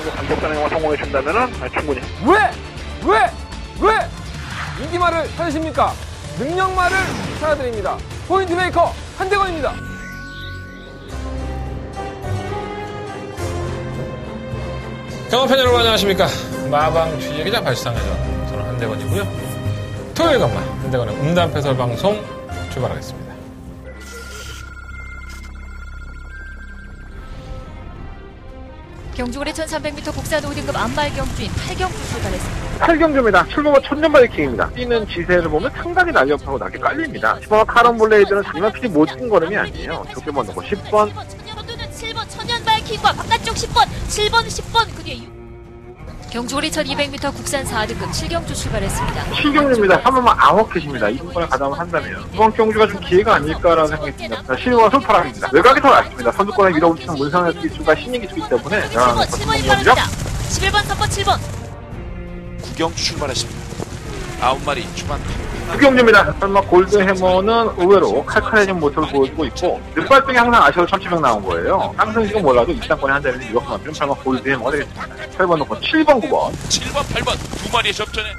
정도 간격 단행만 성공해 준다면은 충분히. 왜 인기말을 찾으십니까? 능력말을 찾아드립니다. 포인트 메이커 한대건입니다. 경험팬 여러분 안녕하십니까? 마방 취재 기자 발상회전 저는 한대건이고요. 토요일 간만 한대건의 음담패설 방송 출발하겠습니다. 경주골의 1300m 국산 5등급 안말경주인 8경주 출발했습니다. 8경주입니다. 출범은 천년바이킹입니다. 뛰는 지세를 보면 상당히 날렵하고 낮게 깔립니다. 10번 카론볼레이드는 자기만 필히 못 뛴 걸음이 아니에요. 좋게 먼저고 10번 7번 천년바이킹과 바깥쪽 7번 그 뒤에 경주골의 1200m 국산 4등급 7경주 출발했습니다. 7경주입니다. 3번만 아워캣입니다. 이 부분을 가담을 한다면 이번 경주가 좀 기회가 아닐까라는 생각이 듭니다. 실버와 솔파랑입니다. 외곽이 더 낫습니다. 선두권에 밀어붙이는 문상혁 기수가 신인 기수이기 때문에 7번이 빠릅니다. 11번 3번 7번 9경주 출발했습니다. 9마리 초반 9경주입니다. 설마 골드해머는 의외로 칼칼해진 모습을 보여주고 있고 늦발등에 항상 아쉬워 참치명 나온 거예요. 상승식은 몰라도 입상권에 한 자리는 이렇게만큼 설마 골드해머가 되겠습니다. 8번 놓고 7번 9번 7번 8번 두 마리의 접전에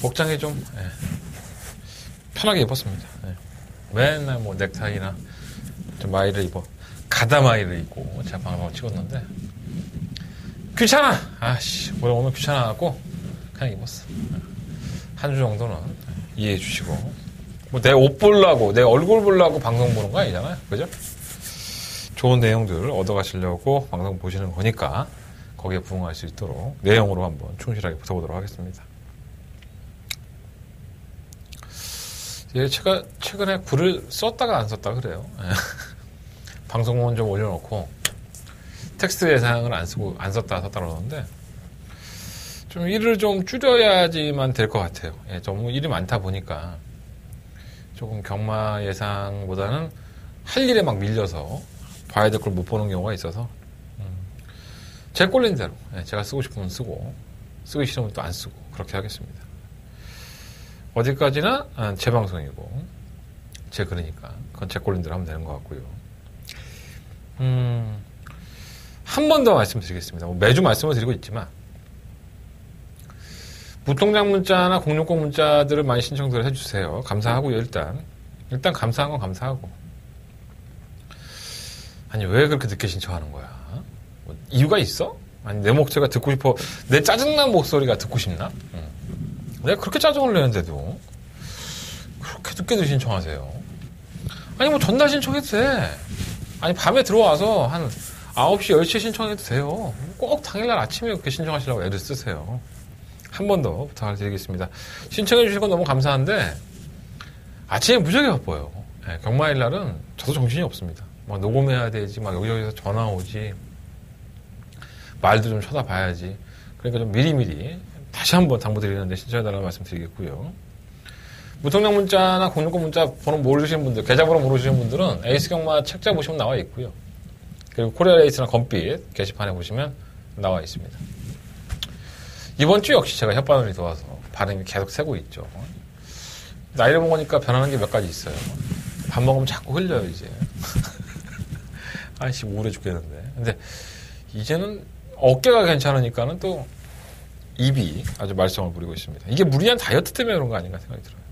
복장이 좀 편하게 입었습니다. 맨날 뭐 넥타이나 좀 마이를 입어 가다마이를 입고 제가 방송을 찍었는데 귀찮아! 오늘 귀찮아갖고 그냥 입었어. 한 주 정도는 이해해 주시고 뭐 내 옷 보려고 내 얼굴 보려고 방송 보는 거 아니잖아요. 그죠? 좋은 내용들 얻어가시려고 방송 보시는 거니까 거기에 부응할 수 있도록 내용으로 한번 충실하게 붙어보도록 하겠습니다. 제가 최근에 글을 썼다가 안 썼다 그래요. 방송문 좀 올려놓고 텍스트 예상을 안 썼다 그러는데 좀 일을 좀 줄여야지만 될 것 같아요. 너무 일이 많다 보니까 조금 경마 예상보다는 할 일에 막 밀려서 봐야 될 걸 못 보는 경우가 있어서 제 꼴린 대로 제가 쓰고 싶으면 쓰고 쓰기 싫으면 또 안 쓰고 그렇게 하겠습니다. 어디까지나 제 방송이고 제 글이니까 그건 제 꼴린 대로 하면 되는 것 같고요. 한 번 더 말씀드리겠습니다. 매주 말씀을 드리고 있지만 무통장 문자나 060 문자들을 많이 신청들을 해주세요. 감사하고요. 일단 감사한 건 감사하고 아니 왜 그렇게 늦게 신청하는 거야? 뭐 이유가 있어? 아니 내 목소리가 듣고 싶어 내 짜증난 목소리가 듣고 싶나? 내가 그렇게 짜증을 내는데도 그렇게 늦게도 신청하세요. 아니 뭐 전날 신청해도 돼. 아니 밤에 들어와서 한 9시, 10시에 신청해도 돼요. 꼭 당일날 아침에 그렇게 신청하시려고 애를 쓰세요. 한 번 더 부탁을 드리겠습니다. 신청해 주신 건 너무 감사한데 아침에 무지하게 바빠요. 경마일 날은 저도 정신이 없습니다. 막 녹음해야 되지, 막 여기저기서 전화 오지, 말도 좀 쳐다봐야지. 그러니까 좀 미리미리 다시 한번 당부드리는데 신청해달라는 말씀 드리겠고요. 무통장 문자나 060 문자 번호 모르시는 분들, 계좌번호 모르시는 분들은 에이스 경마 책자 보시면 나와 있고요. 그리고 코리아 레이스나 검빛 게시판에 보시면 나와 있습니다. 이번 주 역시 제가 혓바늘이 도와서 발음이 계속 새고 있죠. 나이를 먹으니까 변하는 게 몇 가지 있어요. 밥 먹으면 자꾸 흘려요, 이제. 아이씨, 우울해 죽겠는데. 근데 이제는 어깨가 괜찮으니까는 또 입이 아주 말썽을 부리고 있습니다. 이게 무리한 다이어트 때문에 그런 거 아닌가 생각이 들어요.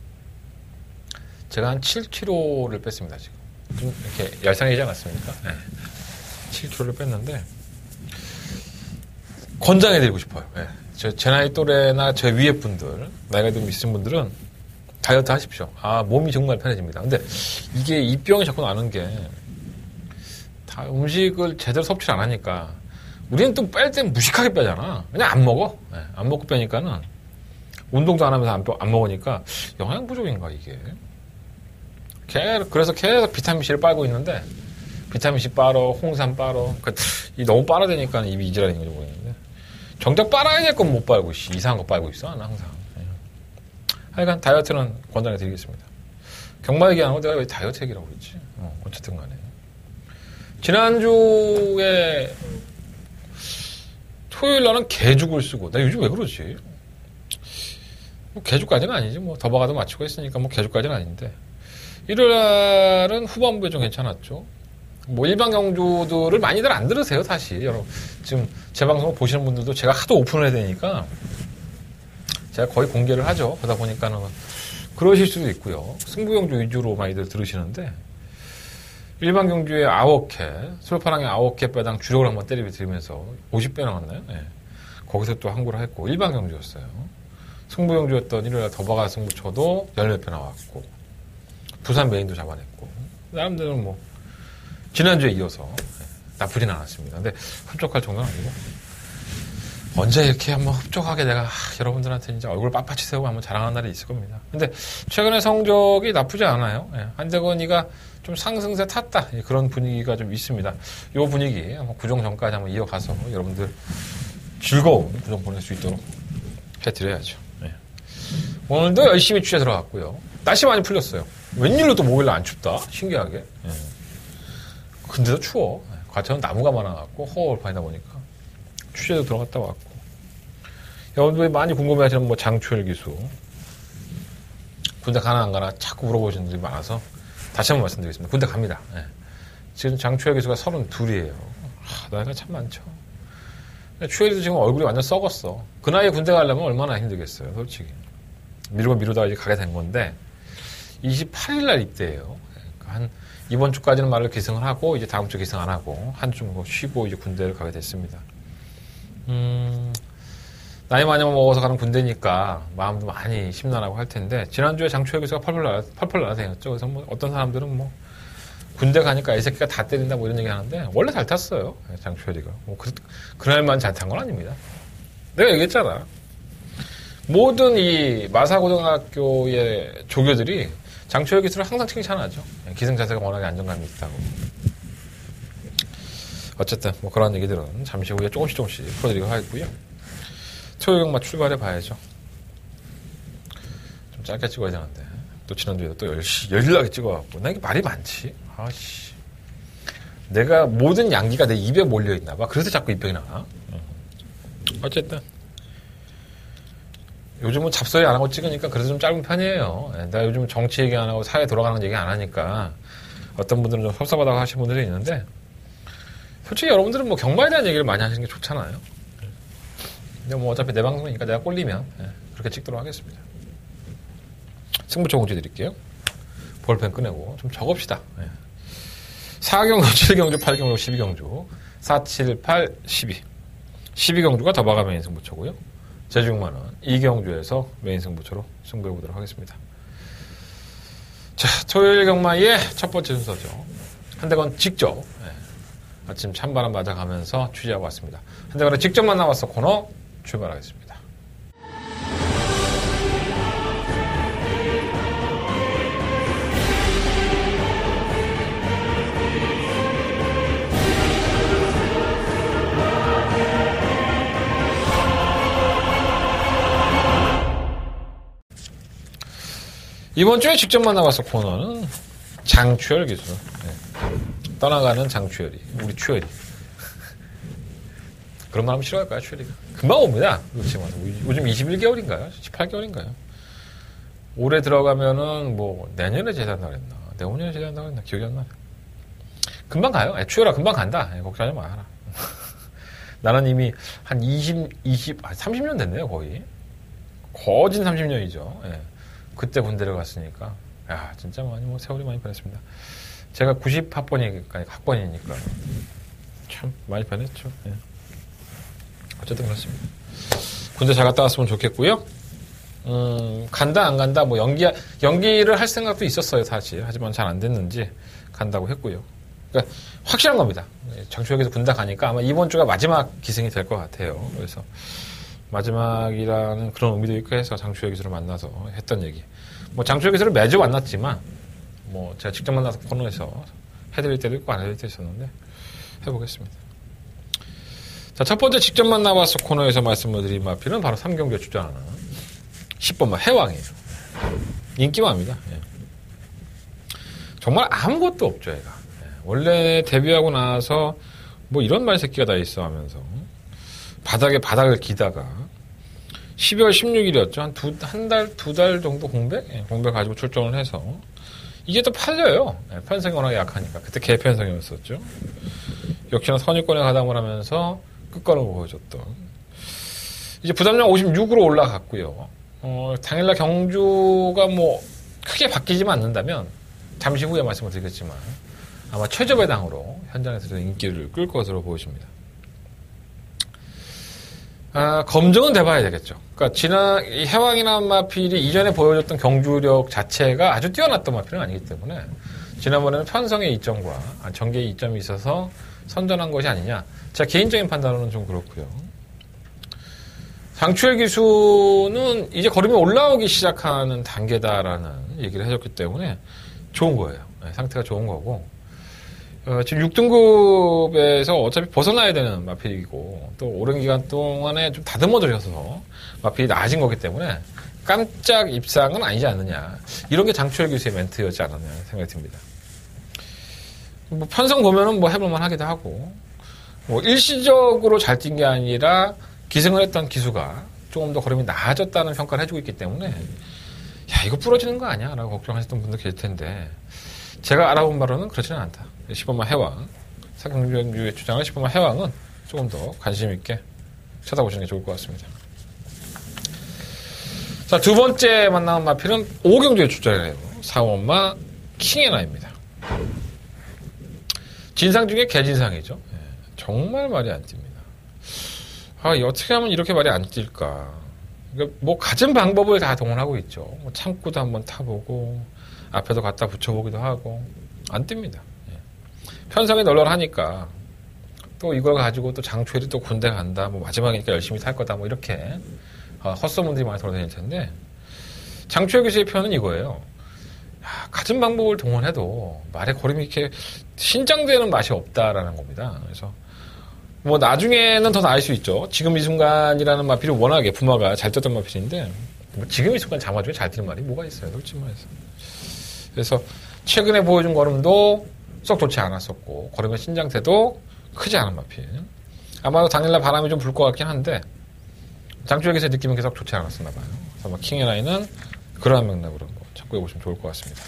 제가 한 7kg를 뺐습니다, 지금. 좀 이렇게 얄쌍해지지 않았습니까? 네. 7kg를 뺐는데 권장해드리고 싶어요. 네. 제 나이 또래나 제 위에 분들, 나이가 좀 있으신 분들은 다이어트 하십시오. 몸이 정말 편해집니다. 근데 이게 이 병이 자꾸 나는 게 다 음식을 제대로 섭취를 안 하니까 우리는 또 뺄 땐 무식하게 빼잖아. 그냥 안 먹어. 네. 안 먹고 빼니까는 운동도 안 하면서 안 먹으니까 영양 부족인가 이게. 그래서 계속 비타민C를 빨고 있는데 비타민C 빨어, 홍삼 빨어. 너무 빨아대니까 입이 이지랄인 거죠, 보이는데. 정작 빨아야 될 건 못 빨고, 이상한 거 빨고 있어, 나는 항상. 하여간 다이어트는 권장해 드리겠습니다. 경마 얘기하는 거 내가 왜 다이어트 얘기라고 그랬지? 어쨌든 간에. 지난주에 토요일 날은 개죽을 쓰고, 나 요즘 왜 그러지? 뭐 개죽까지는 아니지. 뭐 더바가도 맞추고 했으니까 뭐 개죽까지는 아닌데. 일요일 날은 후반부에 좀 괜찮았죠. 뭐 일반 경주들을 많이들 안 들으세요, 사실. 여러분 지금 제 방송을 보시는 분들도 제가 하도 오픈을 해야 되니까 제가 거의 공개를 하죠. 그러다 보니까는 그러실 수도 있고요. 승부 경주 위주로 많이들 들으시는데 일반 경주의 9회, 솔파랑의 9회 배당 주력을 한번 때리면서 50배 나왔나요? 네. 거기서 또 항구를 했고 일반 경주였어요. 승부 경주였던 일요일 더바가 승부처도 10몇 배 나왔고 부산 메인도 잡아냈고 나름대로 뭐 지난주에 이어서 나쁘진 않았습니다. 근데 흡족할 정도는 아니고 언제 이렇게 한번 흡족하게 내가 여러분들한테 진짜 얼굴 빳빳이 세우고 한번 자랑하는 날이 있을 겁니다. 근데 최근에 성적이 나쁘지 않아요. 한대건이가 좀 상승세 탔다 그런 분위기가 좀 있습니다. 이 분위기 한번 구정 전까지 한번 이어가서 여러분들 즐거운 구정 보낼 수 있도록 해드려야죠. 오늘도 열심히 취재 들어갔고요. 날씨 많이 풀렸어요. 웬일로 또 목요일 안 춥다? 신기하게. 근데도 추워. 과천은 나무가 많아갖고 허허벌판이다 보니까 취재도 들어갔다 왔고. 여러분들이 많이 궁금해하시는 뭐 장추열 기수 군대 가나 안 가나 자꾸 물어보시는 분들이 많아서 다시 한번 말씀드리겠습니다. 군대 갑니다. 지금 장추열 기수가 32이에요. 나이가 참 많죠. 추열이도 지금 얼굴이 완전 썩었어. 그 나이에 군대 가려면 얼마나 힘들겠어요, 솔직히. 미루다가 이제 가게 된 건데 28일 날 입대해요. 그러니까 이번 주까지는 말로 기승을 하고 이제 다음 주 기승 안 하고 한 주 쉬고 이제 군대를 가게 됐습니다. 나이 많이 먹어서 가는 군대니까 마음도 많이 심란하고 할 텐데 지난주에 장추열 교수가 펄펄 날아다녔죠. 그래서 뭐 어떤 사람들은 뭐 군대 가니까 이 새끼가 다 때린다 뭐 이런 얘기 하는데 원래 잘 탔어요. 장추열이가. 뭐 그날만 잘 탄 건 아닙니다. 내가 얘기했잖아. 모든 이 마사고등학교의 조교들이 장추열 기수를 항상 칭찬하죠. 기승자세가 워낙에 안정감이 있다고. 어쨌든 뭐 그런 얘기들은 잠시 후에 조금씩 풀어드리고 하겠고요. 토요일 경마 출발해 봐야죠. 좀 짧게 찍어야 되는데 또 지난주에도 또 열일하게 찍어갖고 나 이게 말이 많지. 아씨, 내가 모든 양기가 내 입에 몰려 있나 봐. 그래서 자꾸 입병이 나와. 어쨌든 요즘은 잡소리 안 하고 찍으니까 그래서 좀 짧은 편이에요. 내가 요즘 정치 얘기 안 하고 사회 돌아가는 얘기 안 하니까 어떤 분들은 좀 섭섭하다고 하시는 분들이 있는데 솔직히 여러분들은 뭐 경마에 대한 얘기를 많이 하시는 게 좋잖아요. 근데 뭐 어차피 내 방송이니까 내가 꼴리면 그렇게 찍도록 하겠습니다. 승부처 공지 드릴게요. 볼펜 꺼내고 좀 적읍시다. 4경주, 7경주, 8경주, 12경주 4, 7, 8, 12 12경주가 더바가 메인 승부처고요. 제주6만원 2경주에서 메인 승부처로 승부해보도록 하겠습니다. 자, 토요일 경마의 첫 번째 순서죠. 한대건 직접 아침 찬바람 맞아가면서 취재하고 왔습니다. 한대건의 직접 만나봤어 코너 출발하겠습니다. 이번 주에 직접 만나봤어 코너는 장추열 기수. 떠나가는 장추열이. 우리 추열이. 그런 말 하면 싫어할 거야, 추열이가. 금방 옵니다. 그렇지만. 요즘 21개월인가요? 18개월인가요? 올해 들어가면은 뭐 내년에 제대한다고 했나? 내후년에 제대한다고 했나? 기억이 안 나네. 금방 가요. 추열아 금방 간다. 걱정하지 마라. 나는 이미 한 30년 됐네요, 거의. 거진 30년이죠. 그때 군대를 갔으니까. 야, 진짜 뭐 세월이 많이 변했습니다. 제가 90학번이니까, 학번이니까. 참, 많이 변했죠. 어쨌든 그렇습니다. 군대 잘 갔다 왔으면 좋겠고요. 간다, 안 간다, 뭐, 연기를 할 생각도 있었어요, 사실. 하지만 잘 안 됐는지 간다고 했고요. 그러니까, 확실한 겁니다. 장추혁에서 군대 가니까 아마 이번 주가 마지막 기승이 될 것 같아요. 그래서, 마지막이라는 그런 의미도 있고 해서 장추혁 기수를 만나서 했던 얘기. 뭐 장추혁 기수를 매주 만났지만 뭐 제가 직접 만나서 코너에서 해드릴 때도 있고 안 해드릴 때도 있었는데 해보겠습니다. 자, 첫 번째 직접 만나봤어 코너에서 말씀을 드린 마필은 바로 3경기에 출전하는 10번마 해왕이에요. 인기마입니다. 정말 아무것도 없죠, 얘가. 원래 데뷔하고 나서 뭐 이런 말 새끼가 다 있어 하면서 바닥을 기다가 12월 16일이었죠. 한 두 달 정도 공백 가지고 출전을 해서 이게 또 팔려요. 편성이 워낙 약하니까. 그때 개편성이었었죠. 역시나 선유권에 가담을 하면서 끝걸음을 보여줬던. 이제 부담량 56으로 올라갔고요. 당일날 경주가 뭐 크게 바뀌지만 않는다면 잠시 후에 말씀을 드리겠지만 아마 최저배당으로 현장에서 인기를 끌 것으로 보여집니다. 검증은 돼봐야 되겠죠. 그러니까 지난 이 해왕이나 마필이 이전에 보여줬던 경주력 자체가 아주 뛰어났던 마필은 아니기 때문에 지난번에는 편성의 이점과 전개의 이점이 있어서 선전한 것이 아니냐. 제 개인적인 판단으로는 좀 그렇고요. 장추열 기수는 이제 걸음이 올라오기 시작하는 단계다라는 얘기를 해줬기 때문에 좋은 거예요. 상태가 좋은 거고. 지금 6등급에서 어차피 벗어나야 되는 마필이고 또 오랜 기간 동안에 좀 다듬어들여서 마필이 나아진 거기 때문에 깜짝 입상은 아니지 않느냐. 이런 게 장추열 기수의 멘트였지 않았냐 생각이 듭니다. 뭐 편성 보면은 뭐 해볼만 하기도 하고 뭐 일시적으로 잘 뛴 게 아니라 기승을 했던 기수가 조금 더 걸음이 나아졌다는 평가를 해주고 있기 때문에 야 이거 부러지는 거 아니야? 라고 걱정하셨던 분들 계실 텐데 제가 알아본 바로는 그렇지는 않다. 10번마 해왕 사경주의 주장을 10번마 해왕은 조금 더 관심 있게 쳐다보시는 게 좋을 것 같습니다. 자, 두 번째 만나는 마필은 오경주의 주장이에요. 4번마 킹앤아입니다. 진상 중에 개진상이죠. 정말 말이 안 뜁니다. 어떻게 하면 이렇게 말이 안 뛸까. 그러니까 뭐 갖은 방법을 다 동원하고 있죠. 뭐 창구도 한번 타보고 앞에도 갖다 붙여보기도 하고 안 뜁니다. 편성이 널널하니까 또 이걸 가지고 또 장초일이 또 군대 간다. 뭐 마지막이니까 열심히 탈 거다. 뭐 이렇게 헛소문들이 많이 돌아다닐 텐데 장초일 교수의 표현은 이거예요. 갖은 방법을 동원해도 말의 걸음이 이렇게 신장되는 맛이 없다라는 겁니다. 그래서 뭐 나중에는 더 나을 수 있죠. 지금 이 순간이라는 마필이 워낙에 부마가 잘 떴던 마필인데 뭐 지금 이 순간 자마 중에 잘 뛰는 말이 뭐가 있어요. 솔직히 말해서. 그래서 최근에 보여준 걸음도 썩 좋지 않았었고 걸음의 신장태도 크지 않은 마필. 아마도 당일날 바람이 좀 불 것 같긴 한데 장주역에서 느낌은 계속 좋지 않았었나 봐요. 그래서 킹앤아이는 그러한 맥락으로 참고해 보시면 좋을 것 같습니다.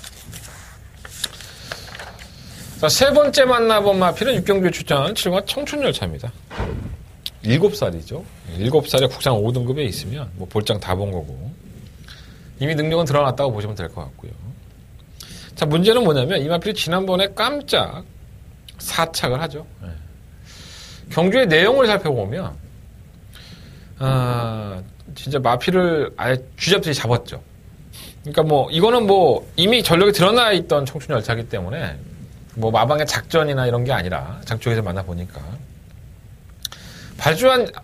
자, 세 번째 만나본 마필은 육경주에 출전한 7번 청춘열차입니다. 7살이죠. 7살에 국상 5등급에 있으면 뭐 볼장 다 본 거고 이미 능력은 드러났다고 보시면 될 것 같고요. 자, 문제는 뭐냐면 이 마필이 지난번에 깜짝 사착을 하죠. 경주의 내용을 살펴보면 진짜 마필을 아예 쥐잡듯이 잡았죠. 그러니까 뭐 이거는 뭐 이미 전력이 드러나 있던 청춘열차이기 때문에 뭐 마방의 작전이나 이런 게 아니라 장쪽에서 만나보니까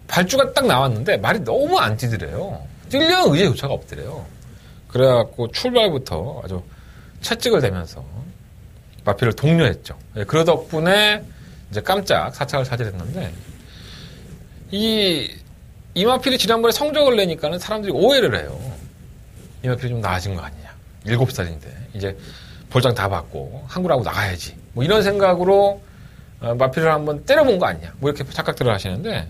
발주가 딱 나왔는데 말이 너무 안 뛰더래요. 뛰려는 의지조차가 없더래요. 그래갖고 출발부터 아주 채찍을 대면서 마필을 독려했죠. 그 덕분에 이제 깜짝 사착을 차지했는데 이 마필이 지난번에 성적을 내니까는 사람들이 오해를 해요. 이 마필이 좀 나아진 거 아니냐. 7살인데 이제 볼장 다 받고 한국하고 나가야지. 뭐 이런 생각으로 마필을 한번 때려본 거 아니냐. 뭐 이렇게 착각들을 하시는데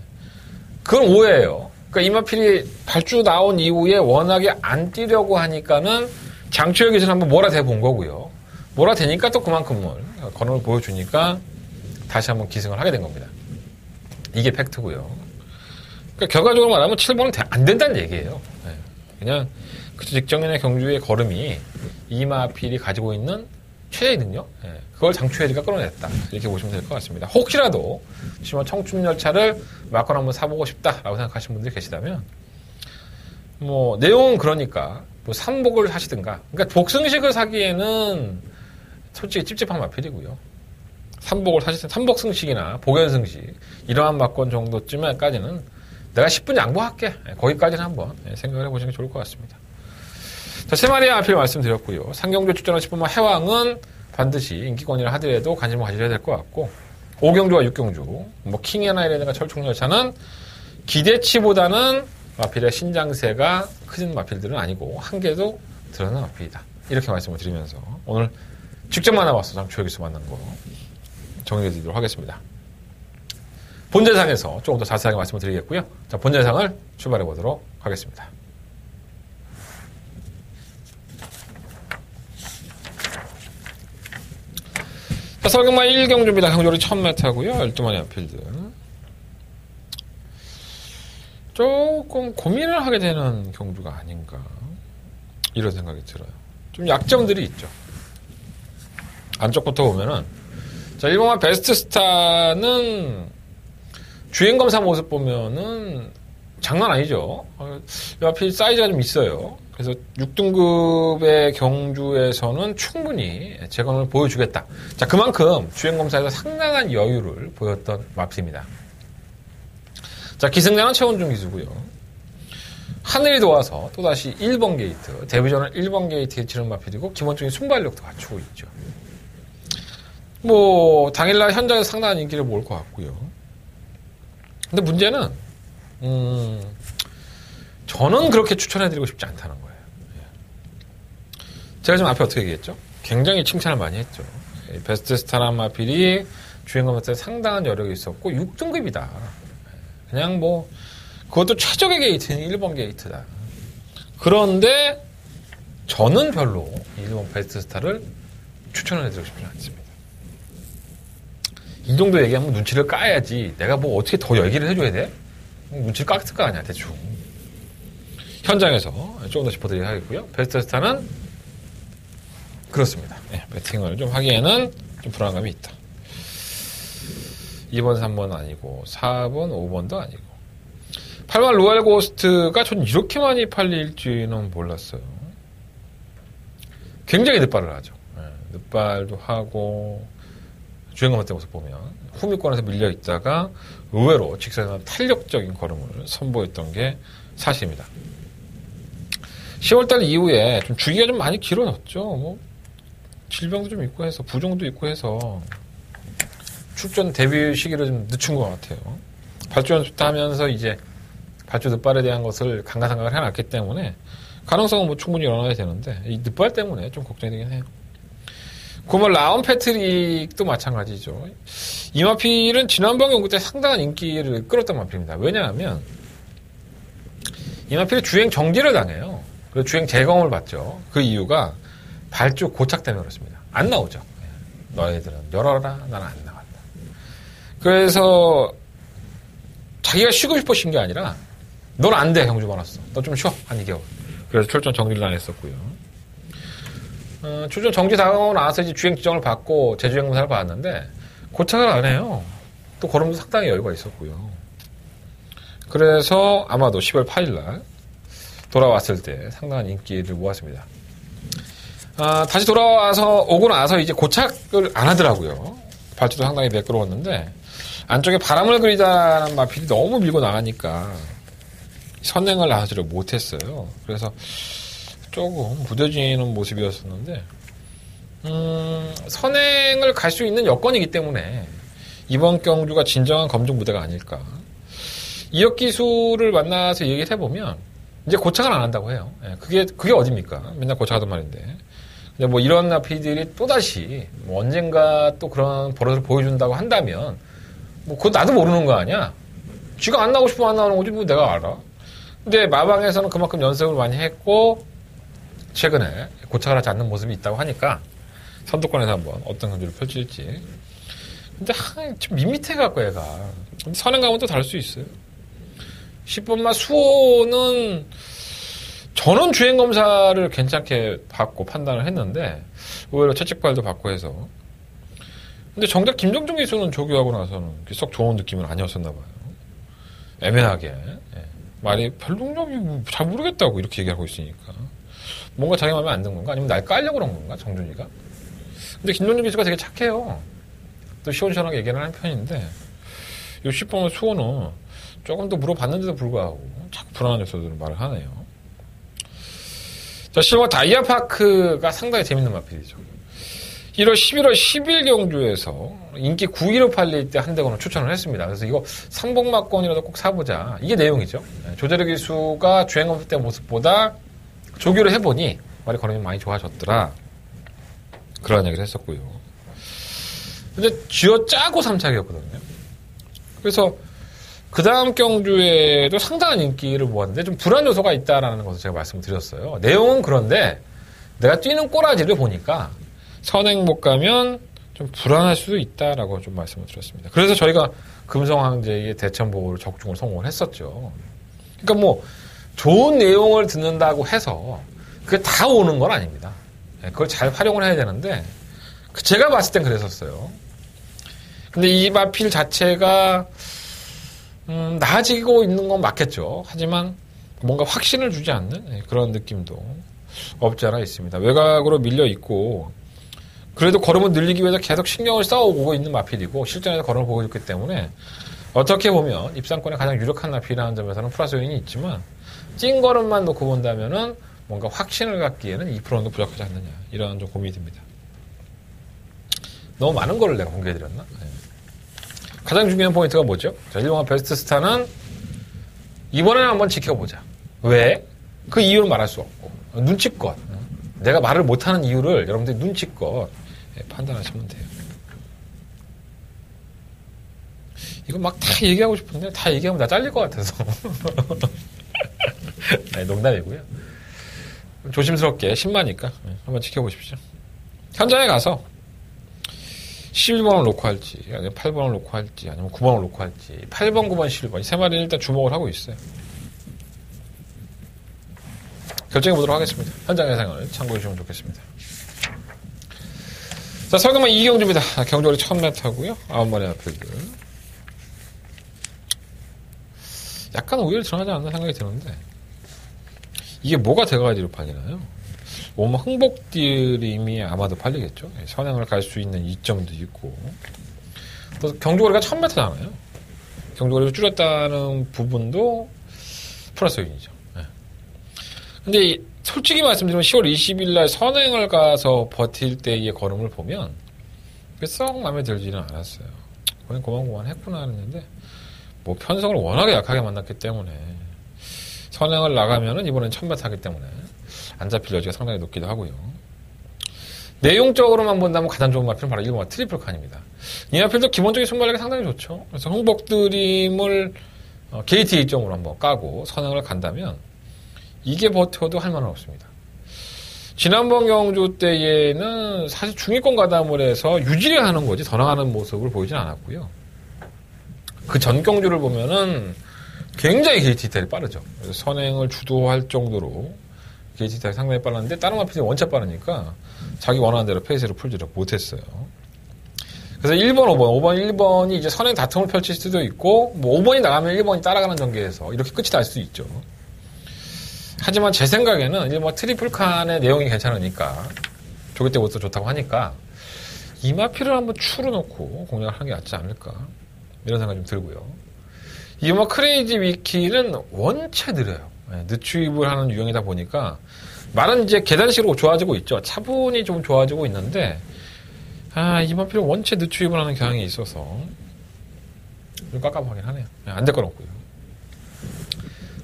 그건 오해예요. 그러니까 이 마필이 발주 나온 이후에 워낙에 안 뛰려고 하니까는 장추열 기술을 한번 몰아대본 거고요. 몰아대니까 또 그만큼을 건을 보여주니까 다시 한번 기승을 하게 된 겁니다. 이게 팩트고요. 그러니까 결과적으로 말하면 7번은 안 된다는 얘기예요. 그냥 그 직전의 경주의 걸음이 이 마필이 가지고 있는 최대의 능력, 그걸 장추열이가 끌어냈다. 이렇게 보시면 될 것 같습니다. 혹시라도 지금 청춘열차를 막건 한번 사보고 싶다라고 생각하시는 분들이 계시다면 뭐 내용은 그러니까 뭐 삼복을 사시든가. 그러니까 복승식을 사기에는 솔직히 찝찝한 마필이고요. 삼복을 사시든 삼복승식이나 복연승식 이러한 막건 정도쯤까지는 내가 10분 양보할게. 거기까지는 한번 생각을 해보시는 게 좋을 것 같습니다. 자, 세 마리의 마필 말씀드렸고요. 상경주에 출전한 10번마 해왕은 반드시 인기권이라 하더라도 관심을 가지셔야 될 것 같고 5경주와 6경주, 뭐 킹앤아이라든가 철쭉열차는 기대치보다는 마필의 신장세가 큰 마필들은 아니고 한계도 드러난 마필이다. 이렇게 말씀을 드리면서 오늘 직접 만나봤어. 장추혁에서 만난 거 정리해 드리도록 하겠습니다. 본전상에서 조금 더 자세하게 말씀을 드리겠고요. 자, 본전상을 출발해 보도록 하겠습니다. 설경마 1경주입니다. 경주리 1000m고요. 12마리 필드. 조금 고민을 하게 되는 경주가 아닌가 이런 생각이 들어요. 좀 약점들이 있죠. 안쪽부터 보면은 자, 1번마 베스트 스타는 주행검사 모습 보면은 장난 아니죠. 앞이 사이즈가 좀 있어요. 그래서 6등급의 경주에서는 충분히 재건을 보여주겠다. 자, 그만큼 주행검사에서 상당한 여유를 보였던 마필입니다. 자, 기승량은 최원중 기수고요. 하늘이 도와서 또다시 1번 게이트, 데뷔전을 1번 게이트에 치는 마필이고 기본적인 순발력도 갖추고 있죠. 뭐 당일날 현장에서 상당한 인기를 모을 것 같고요. 근데 문제는 저는 그렇게 추천해드리고 싶지 않다는 거예요. 제가 지금 앞에 어떻게 얘기했죠? 굉장히 칭찬을 많이 했죠. 베스트 스타란 마필이 주행검사 때 상당한 여력이 있었고 6등급이다. 그냥 뭐 그것도 최적의 게이트는 1번 게이트다. 그런데 저는 별로 1번 베스트 스타를 추천해드리고 싶지 않습니다. 이 정도 얘기하면 눈치를 까야지 내가 뭐 어떻게 더 얘기를 해줘야 돼? 눈치를 깠을 거 아니야 대충. 현장에서 조금 더 짚어드리도록 하겠고요. 베스트 스타는 그렇습니다. 네, 배팅을 좀 하기에는 좀 불안감이 있다. 2번, 3번은 아니고 4번, 5번도 아니고 8번 로얄 고스트가 전 이렇게 많이 팔릴지는 몰랐어요. 굉장히 늦발을 하죠. 네, 늦발도 하고 주행검사 때 모습 보면 후미권에서 밀려 있다가 의외로 직선에서 탄력적인 걸음을 선보였던 게 사실입니다. 10월달 이후에 좀 주기가 좀 많이 길어졌죠. 뭐 질병도 좀 있고 해서 부종도 있고 해서 출전 데뷔 시기를 좀 늦춘 것 같아요. 발주 연습도 하면서 이제 발주 늦발에 대한 것을 강가상각을 해놨기 때문에 가능성은 뭐 충분히 일어나야 되는데 이 늦발 때문에 좀 걱정이 되긴 해요. 그러면 라운 패트릭도 마찬가지죠. 이 마필은 지난번 경기 때 상당한 인기를 끌었던 마필입니다. 왜냐하면 이 마필이 주행 정지를 당해요. 그리고 주행 재검을 받죠. 그 이유가 발주 고착 때문에 그렇습니다. 안 나오죠. 너희들은 열어라. 나는 안 나간다. 그래서 자기가 쉬고 싶어 쉰 게 아니라 넌 안 돼. 경주 많았어. 너 좀 쉬어. 한 2개월. 그래서 출전 정지를 당했었고요. 출전 정지 당하고 나서 이제 주행 지정을 받고 재주행 검사를 받았는데 고착을 안 해요. 또 걸음도 상당히 여유가 있었고요. 그래서 아마도 10월 8일날 돌아왔을 때 상당한 인기를 모았습니다. 다시 돌아와서 오고 나서 이제 고착을 안 하더라고요. 발주도 상당히 매끄러웠는데 안쪽에 바람을 그리다는 마필이 너무 밀고 나가니까 선행을 하지를 못했어요. 그래서 조금 무뎌지는 모습이었었는데 선행을 갈 수 있는 여건이기 때문에 이번 경주가 진정한 검증 무대가 아닐까. 이혁 기수를 만나서 얘기를 해보면 이제 고착을 안 한다고 해요. 그게 어딥니까? 맨날 고착하던 말인데. 근데 뭐 이런 나피들이 또다시 뭐 언젠가 또 그런 버릇을 보여준다고 한다면 뭐 그거 나도 모르는 거 아니야? 쥐가 안 나오고 싶으면 안 나오는 거지 뭐 내가 알아. 근데 마방에서는 그만큼 연습을 많이 했고 최근에 고착을 하지 않는 모습이 있다고 하니까 선두권에서 한번 어떤 경주를 펼칠지. 근데 좀 밋밋해갖고 얘가. 선행 가면 또 다를 수 있어요. 10번마 수호는 저는 주행검사를 괜찮게 받고 판단을 했는데 의외로 채찍발도 받고 해서. 근데 정작 김정중 기수는 조교하고 나서는 썩 좋은 느낌은 아니었었나 봐요. 애매하게. 말이 별 능력이 잘 모르겠다고 이렇게 얘기하고 있으니까. 뭔가 자기 마음에 안 든 건가? 아니면 날 깔려고 그런 건가? 정준이가? 근데 김정중 기수가 되게 착해요. 또 시원시원하게 얘기를 하는 편인데 이 10번마 수호는 조금 더 물어봤는데도 불구하고 자꾸 불안한 요소들을 말을 하네요. 자, 실버 다이아파크가 상당히 재밌는 마필이죠. 1월 11월 10일 경주에서 인기 9위로 팔릴 때 한 대권을 추천을 했습니다. 그래서 이거 상복마권이라도 꼭 사보자. 이게 내용이죠. 조재르 기수가 주행검사 때 모습보다 조교를 해보니 말이 걸음이 많이 좋아졌더라. 그런 얘기를 했었고요. 근데 쥐어짜고 3착이었거든요. 그래서 그 다음 경주에도 상당한 인기를 모았는데 좀 불안 요소가 있다라는 것을 제가 말씀을 드렸어요. 내용은 그런데 내가 뛰는 꼬라지를 보니까 선행 못 가면 좀 불안할 수도 있다라고 좀 말씀을 드렸습니다. 그래서 저희가 금성황제의 대천보호를 적중을 성공을 했었죠. 그러니까 뭐 좋은 내용을 듣는다고 해서 그게 다 오는 건 아닙니다. 그걸 잘 활용을 해야 되는데 제가 봤을 땐 그랬었어요. 근데 이 마필 자체가 나아지고 있는 건 맞겠죠. 하지만 뭔가 확신을 주지 않는 그런 느낌도 없지 않아 있습니다. 외곽으로 밀려 있고 그래도 걸음을 늘리기 위해서 계속 신경을 써오고 있는 마필이고 실전에서 걸음을 보고 있기 때문에 어떻게 보면 입상권에 가장 유력한 마필이라는 점에서는 플러스 요인이 있지만 찐 걸음만 놓고 본다면은 뭔가 확신을 갖기에는 2%도 부족하지 않느냐 이런 좀 고민이 듭니다. 너무 많은 거를 내가 공개해드렸나? 네. 가장 중요한 포인트가 뭐죠? 자, 1번화 베스트 스타는 이번에는 한번 지켜보자. 왜? 그 이유는 말할 수 없고 눈치껏 내가 말을 못하는 이유를 여러분들이 눈치껏 판단하시면 돼요. 이거 막 다 얘기하고 싶은데 다 얘기하면 나 잘릴 것 같아서 네, 농담이고요. 조심스럽게 10마니까 한번 지켜보십시오. 현장에 가서 11번을 놓고 할지 아니면 8번을 놓고 할지 아니면 9번을 놓고 할지 8번, 9번, 11번 이 세 마리는 일단 주목을 하고 있어요. 결정해 보도록 하겠습니다. 현장 예상을 참고해 주시면 좋겠습니다. 자, 설금은 이경주입니다. 경주거리 1000m고요. 9마리 앞필드. 약간 오히려 들어가지 않나 생각이 드는데 이게 뭐가 돼가지고 팔리나요? 뭐 흥복드림이 아마도 팔리겠죠. 선행을 갈 수 있는 이점도 있고 또 경주거리가 1000m잖아요. 경주거리를 줄였다는 부분도 플러스 요인이죠. 근데 솔직히 말씀드리면 10월 20일 날 선행을 가서 버틸 때의 걸음을 보면 썩 마음에 들지는 않았어요. 그냥 고만고만 했구나 했는데 뭐 편성을 워낙에 약하게 만났기 때문에 선행을 나가면은 이번엔 1000m 하기 때문에 안 잡힐 여지가 상당히 높기도 하고요. 내용적으로만 본다면 가장 좋은 마필은 바로 1번화 트리플 칸입니다. 이 마필도 기본적인 순발력이 상당히 좋죠. 그래서 흥복드림을 게이트 1점으로 한번 까고 선행을 간다면 이게 버텨도 할 만은 없습니다. 지난번 경주 때에는 사실 중위권 가담을 해서 유지를 하는 거지 더 나가는 모습을 보이진 않았고요. 그 전 경주를 보면은 굉장히 게이트 이탈이 빠르죠. 그래서 선행을 주도할 정도로 게이트 이탈이 상당히 빨랐는데 다른 마필이 원체 빠르니까 자기 원하는 대로 페이스를 풀지를 못했어요. 그래서 1번, 5번, 1번이 이제 선행 다툼을 펼칠 수도 있고 뭐 5번이 나가면 1번이 따라가는 전개에서 이렇게 끝이 날 수도 있죠. 하지만 제 생각에는 1번 트리플 칸의 내용이 괜찮으니까 조기 때부터 좋다고 하니까 이 마필을 한번 추로 놓고 공략을 하는 게 낫지 않을까 이런 생각이 좀 들고요. 이 크레이지 위키는 원체 느려요. 늦추입을 하는 유형이다 보니까 말은 이제 계단식으로 좋아지고 있죠. 차분히 좀 좋아지고 있는데 이 마필은 원체 늦추입을 하는 경향이 있어서 좀 깝깝하긴 하네요. 안 될 건 없고요.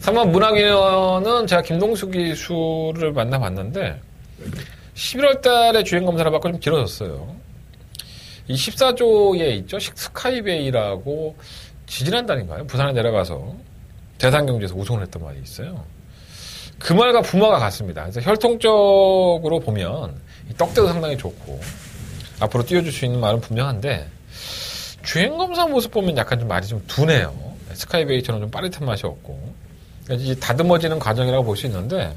3번 문학인원은 제가 김동수 기수를 만나봤는데 11월 달에 주행 검사를 받고 좀 길어졌어요. 이 14조에 있죠. 스카이베이라고 지지난달인가요? 부산에 내려가서 대산경주에서 우승을 했던 말이 있어요. 그 말과 부마가 같습니다. 그래서 혈통적으로 보면 떡대도 상당히 좋고 앞으로 띄워줄 수 있는 말은 분명한데 주행검사 모습 보면 약간 좀 말이 좀 둔해요. 스카이베이처럼 좀 빠릿한 맛이 없고 이제 다듬어지는 과정이라고 볼 수 있는데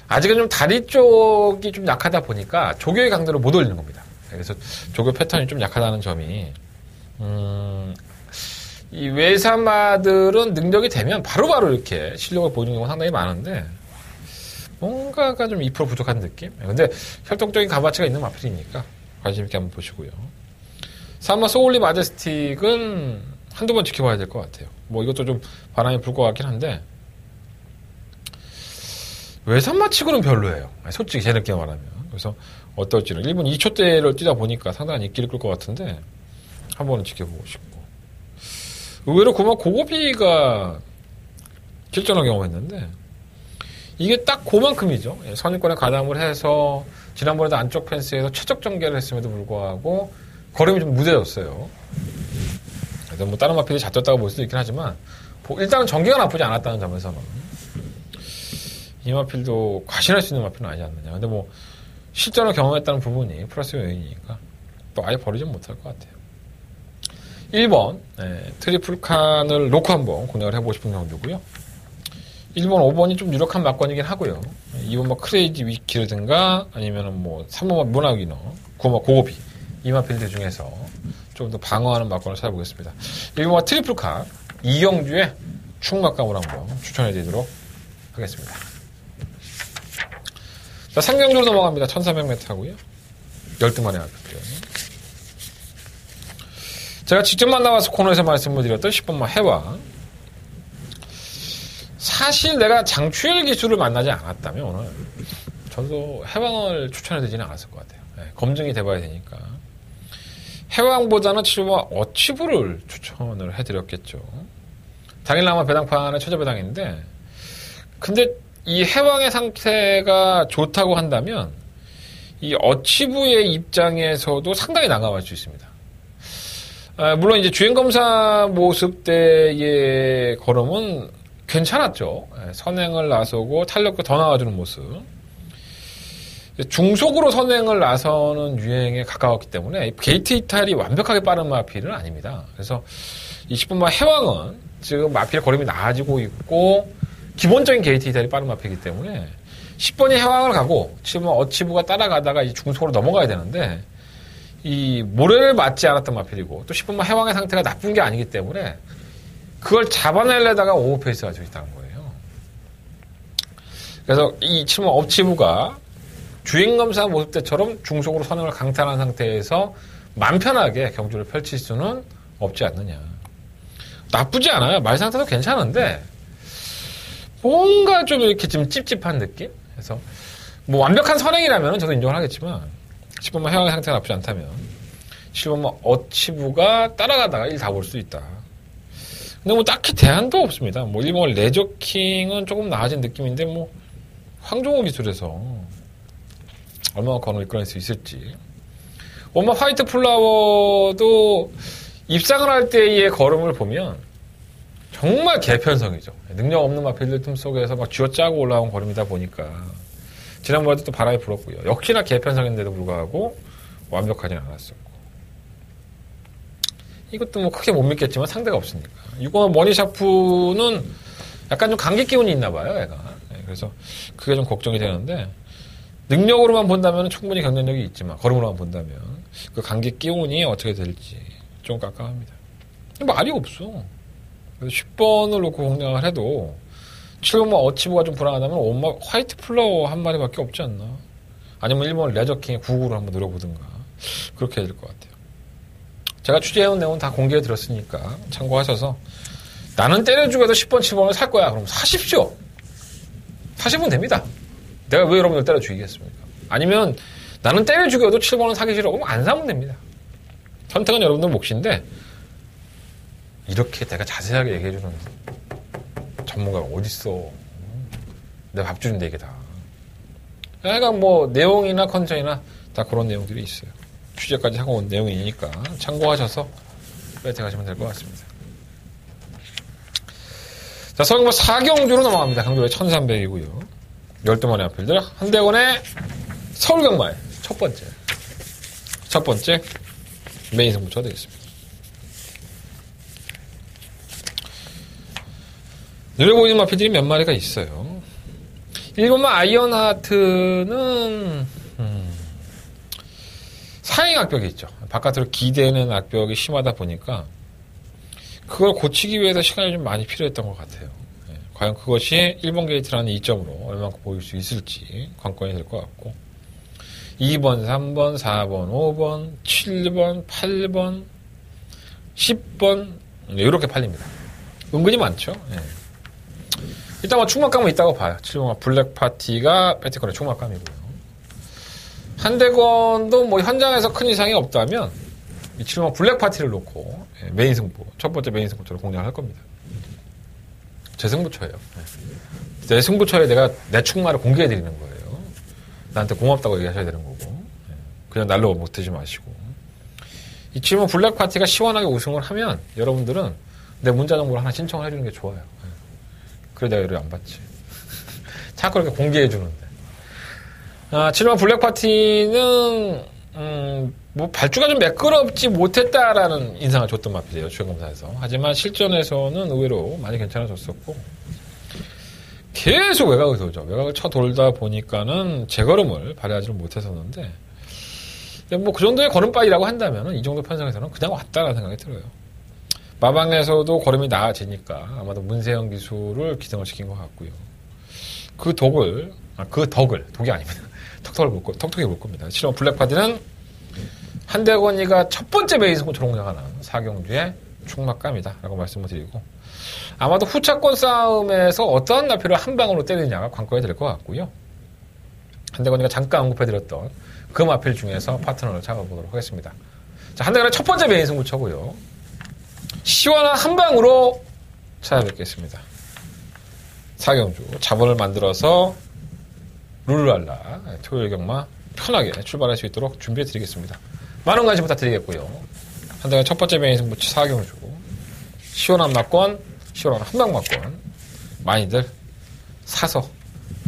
아직은 좀 다리 쪽이 좀 약하다 보니까 조교의 강도를 못 올리는 겁니다. 그래서 조교 패턴이 좀 약하다는 점이 이 외삼마들은 능력이 되면 바로바로 이렇게 실력을 보이는 경우가 상당히 많은데 뭔가가 좀 2% 부족한 느낌? 근데 혈통적인 값어치가 있는 마필이니까 관심 있게 한번 보시고요. 3번 소울리 마제스틱은 한두 번 지켜봐야 될 것 같아요. 뭐 이것도 좀 바람이 불 것 같긴 한데 외삼마 치고는 별로예요. 솔직히 제 느낌 말하면. 그래서 어떨지는 1분 2초대를 뛰다 보니까 상당히 인기를 끌 것 같은데 한 번은 지켜보고 싶고 의외로 그만 고고비가 실전을 경험했는데 이게 딱 그만큼이죠. 선입권에 가담을 해서 지난번에도 안쪽 펜스에서 최적 전개를 했음에도 불구하고 걸음이 좀 무뎌졌어요. 그래서 뭐 다른 마필이 잘 떴다고 볼 수도 있긴 하지만 일단은 전개가 나쁘지 않았다는 점에서는 이 마필도 과신할 수 있는 마필은 아니지 않느냐. 근데 뭐 실전을 경험했다는 부분이 플러스 요인이니까 또 아예 버리진 못할 것 같아요. 1번 트리플 칸을 놓고 한번 공략을 해보고 싶은 경주고요. 1번, 5번이 좀 유력한 막건이긴 하고요. 2번 뭐 크레이지 위키라든가 아니면은 뭐 3번 모나기너, 9번 고고비 이마필드 중에서 좀 더 방어하는 막건을 찾아보겠습니다. 1번 트리플 칸 이경주의 충막감을 한번 추천해드리도록 하겠습니다. 자, 상경주로 넘어갑니다. 1300m 하고요. 12만의 앞이죠. 제가 직접 만나봐서 코너에서 말씀을 드렸던 10번마 해왕. 사실 내가 장추열 기술을 만나지 않았다면 오늘 저도 해왕을 추천해드리지는 않았을 것 같아요. 네, 검증이 돼봐야 되니까. 해왕보다는 7번마 어치부를 추천을 해드렸겠죠. 당일날만 배당판의 최저배당인데 근데 이 해왕의 상태가 좋다고 한다면 이 어치부의 입장에서도 상당히 난감할 수 있습니다. 물론 이제 주행검사 모습 때의 걸음은 괜찮았죠. 선행을 나서고 탄력도 더 나와주는 모습. 중속으로 선행을 나서는 유행에 가까웠기 때문에 게이트 이탈이 완벽하게 빠른 마필은 아닙니다. 그래서 20번마 해왕은 지금 마필의 걸음이 나아지고 있고 기본적인 게이트 이탈이 빠른 마필이기 때문에 10번이 해왕을 가고 7번 어치부가 따라가다가 이 중속으로 넘어가야 되는데 이 모래를 맞지 않았던 마필이고 또 10번마 해왕의 상태가 나쁜 게 아니기 때문에 그걸 잡아내려다가 오버페이스가 좀 있다는 거예요. 그래서 이 7번 어치부가 주행검사 모습 때처럼 중속으로 선행을 강탈한 상태에서 맘 편하게 경주를 펼칠 수는 없지 않느냐. 나쁘지 않아요. 말 상태도 괜찮은데 뭔가 좀 이렇게 좀 찝찝한 느낌? 그래서 뭐 완벽한 선행이라면 저도 인정을 하겠지만 10번만 해왕의 상태가 나쁘지 않다면 7번만 어치부가 따라가다가 1 다 볼 수 있다. 근데 뭐 딱히 대안도 없습니다. 뭐 1번 레저킹은 조금 나아진 느낌인데 뭐 황종호 기술에서 얼마나 건을 이끌어낼 수 있을지. 엄마 화이트 플라워도 입상을 할 때의 걸음을 보면 정말 개편성이죠. 능력 없는 마필들 틈 속에서 막 쥐어짜고 올라온 걸음이다 보니까 지난번에도 또 바람이 불었고요. 역시나 개편성인데도 불구하고 완벽하진 않았었고 이것도 뭐 크게 못 믿겠지만 상대가 없으니까. 6번 머니샤프는 약간 좀 감기 기운이 있나 봐요, 얘가. 그래서 그게 좀 걱정이 되는데 능력으로만 본다면 충분히 경쟁력이 있지만 걸음으로만 본다면 그 감기 기운이 어떻게 될지 좀 깜깜합니다. 말이 없어. 그래서 10번을 놓고 공략을 해도 7번만 어치부가 좀 불안하다면 5번 화이트 플라워 한 마리밖에 없지 않나. 아니면 1번 레저킹의 99를 한번 노려보든가 그렇게 해야 될 것 같아요. 제가 취재해온 내용은 다 공개해드렸으니까 참고하셔서 나는 때려주고도 10번, 7번을 살 거야. 그럼 사십시오. 사시면 됩니다. 내가 왜 여러분들 때려 죽이겠습니까? 아니면 나는 때려 죽여도 7번은 사기 싫어. 그럼 안 사면 됩니다. 선택은 여러분들 몫인데 이렇게 내가 자세하게 얘기해주는 전문가가 어딨어. 내 밥 주는데 이게 다. 그러니까 뭐 내용이나 컨텐츠나 다 그런 내용들이 있어요. 취재까지 하고 온 내용이니까 참고하셔서 배팅하시면 될 것 같습니다. 자, 서경보 4경주로 넘어갑니다. 강조의 1300이고요. 12만의 앞필들 한대건의 서울경마의 첫 번째 메인 승부처가 되겠습니다. 눈에 보이는 마필들이 몇 마리가 있어요. 1번마 아이언하트는 사행 악벽이 있죠. 바깥으로 기대는 악벽이 심하다 보니까 그걸 고치기 위해서 시간이 좀 많이 필요했던 것 같아요. 과연 그것이 1번 게이트라는 이점으로 얼마큼 보일 수 있을지 관건이 될 것 같고 2번, 3번, 4번, 5번, 7번, 8번, 10번 이렇게 팔립니다. 은근히 많죠. 일단 뭐 충막감은 있다고 봐요. 7번 블랙파티가 배트컨의 충막감이고요. 한대건도 뭐 현장에서 큰 이상이 없다면 이 7번 블랙파티를 놓고 메인 승부, 첫 번째 메인 승부처를 공략할 겁니다. 제 승부처예요. 내 승부처에 내가 내 충마를 공개해드리는 거예요. 나한테 고맙다고 얘기하셔야 되는 거고 그냥 날로 못 드지 마시고 이 7번 블랙파티가 시원하게 우승을 하면 여러분들은 내 문자 정보를 하나 신청을 해주는 게 좋아요. 그래 내가 이를 안 받지. 자꾸 이렇게 공개해 주는데. 7번 블랙파티는 뭐 발주가 좀 매끄럽지 못했다라는 인상을 줬던 마필이에요. 주행검사에서. 하지만 실전에서는 의외로 많이 괜찮아졌었고 계속 외곽을 돌죠. 외곽을 쳐 돌다 보니까는 제걸음을 발휘하지를 못했었는데 뭐 그 정도의 걸음빨이라고 한다면 이 정도 편성에서는 그냥 왔다라는 생각이 들어요. 마방에서도 걸음이 나아지니까 아마도 문세영 기술을 기승을 시킨 것 같고요. 그 덕을 독이 아닙니다. 톡톡히 볼 겁니다. 실험 블랙파디는 한대건이가 첫 번째 베이스고 조롱장하는 사경주의 충막감이다 라고 말씀을 드리고 아마도 후차권 싸움에서 어떠한 나표를 한 방으로 때리느냐가 관건이 될 것 같고요. 한대건이가 잠깐 언급해드렸던 그 마필 중에서 파트너를 잡아보도록 하겠습니다. 자, 한대건의 첫 번째 베이스 승부처고요. 시원한 한 방으로 찾아뵙겠습니다. 사경주 자본을 만들어서 룰루랄라 토요일 경마 편하게 출발할 수 있도록 준비해 드리겠습니다. 많은 관심 부탁드리겠고요. 한대가 첫 번째 메인 승부치 사경주 시원한 막권 시원한 한방 막권 많이들 사서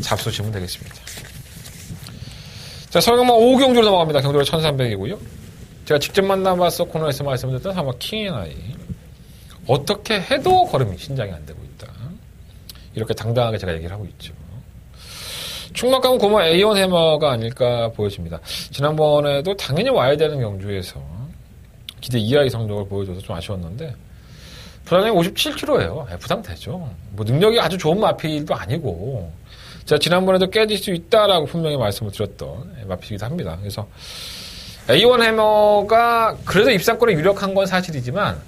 잡수시면 되겠습니다. 자, 서경마 5경주로 넘어갑니다. 경주로 1300이고요. 제가 직접 만나봐서 코너에서 말씀드렸던 사마 킹의 나이 어떻게 해도 걸음이 신장이 안 되고 있다. 이렇게 당당하게 제가 얘기를 하고 있죠. 충막감은 고마 A1 해머가 아닐까 보여집니다. 지난번에도 당연히 와야 되는 경주에서 기대 이하의 성적을 보여줘서 좀 아쉬웠는데 부담이 57kg예요. 부담되죠. 뭐 능력이 아주 좋은 마필도 아니고 제가 지난번에도 깨질 수 있다라고 분명히 말씀을 드렸던 마필이기도 합니다. 그래서 A1 해머가 그래도 입상권에 유력한 건 사실이지만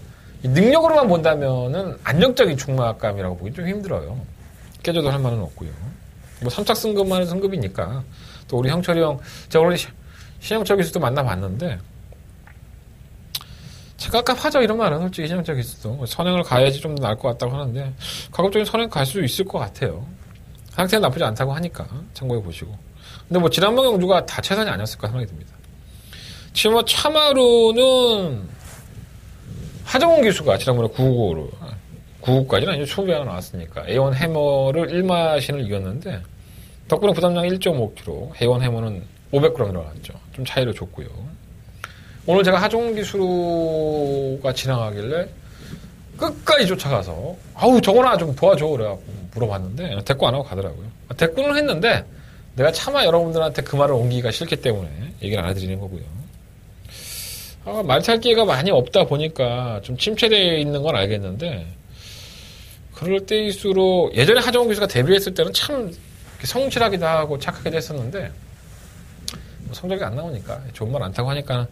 능력으로만 본다면은 안정적인 충막감이라고 보기 좀 힘들어요. 깨져도 할 만은 없고요. 뭐 3착 승급만은 승급이니까 또 우리 형철이 형 제가 오늘 신영철 기수도 만나봤는데 착각하죠 이런 말은 솔직히 신영철 기수도 선행을 가야지 좀 나을 것 같다고 하는데 가급적인 선행 갈 수 있을 것 같아요. 상태는 나쁘지 않다고 하니까 참고해 보시고 근데 뭐 지난번 경주가 다 최선이 아니었을까 생각이 듭니다. 지금 뭐 차마루는 하정훈 기수가 지난번에 999로 9구까지는 아니죠. 초비가 나왔으니까. A1 해머를 1마신을 이겼는데, 덕분에 부담량 1.5kg, A1 해머는 500g 일어났죠. 좀 차이를 줬고요. 오늘 제가 하종 기수가 지나가길래 끝까지 쫓아가서, 아우, 저거나 좀 도와줘. 그래갖고 물어봤는데, 대꾸 안 하고 가더라고요. 대꾸는 했는데, 내가 차마 여러분들한테 그 말을 옮기기가 싫기 때문에 얘기를 안 해드리는 거고요. 말탈 기회가 많이 없다 보니까 좀 침체되어 있는 건 알겠는데, 그럴 때일수록 예전에 하정우 기수가 데뷔했을 때는 참 성실하기도 하고 착하기도 했었는데 뭐 성적이 안 나오니까 좋은 말 안 타고 하니까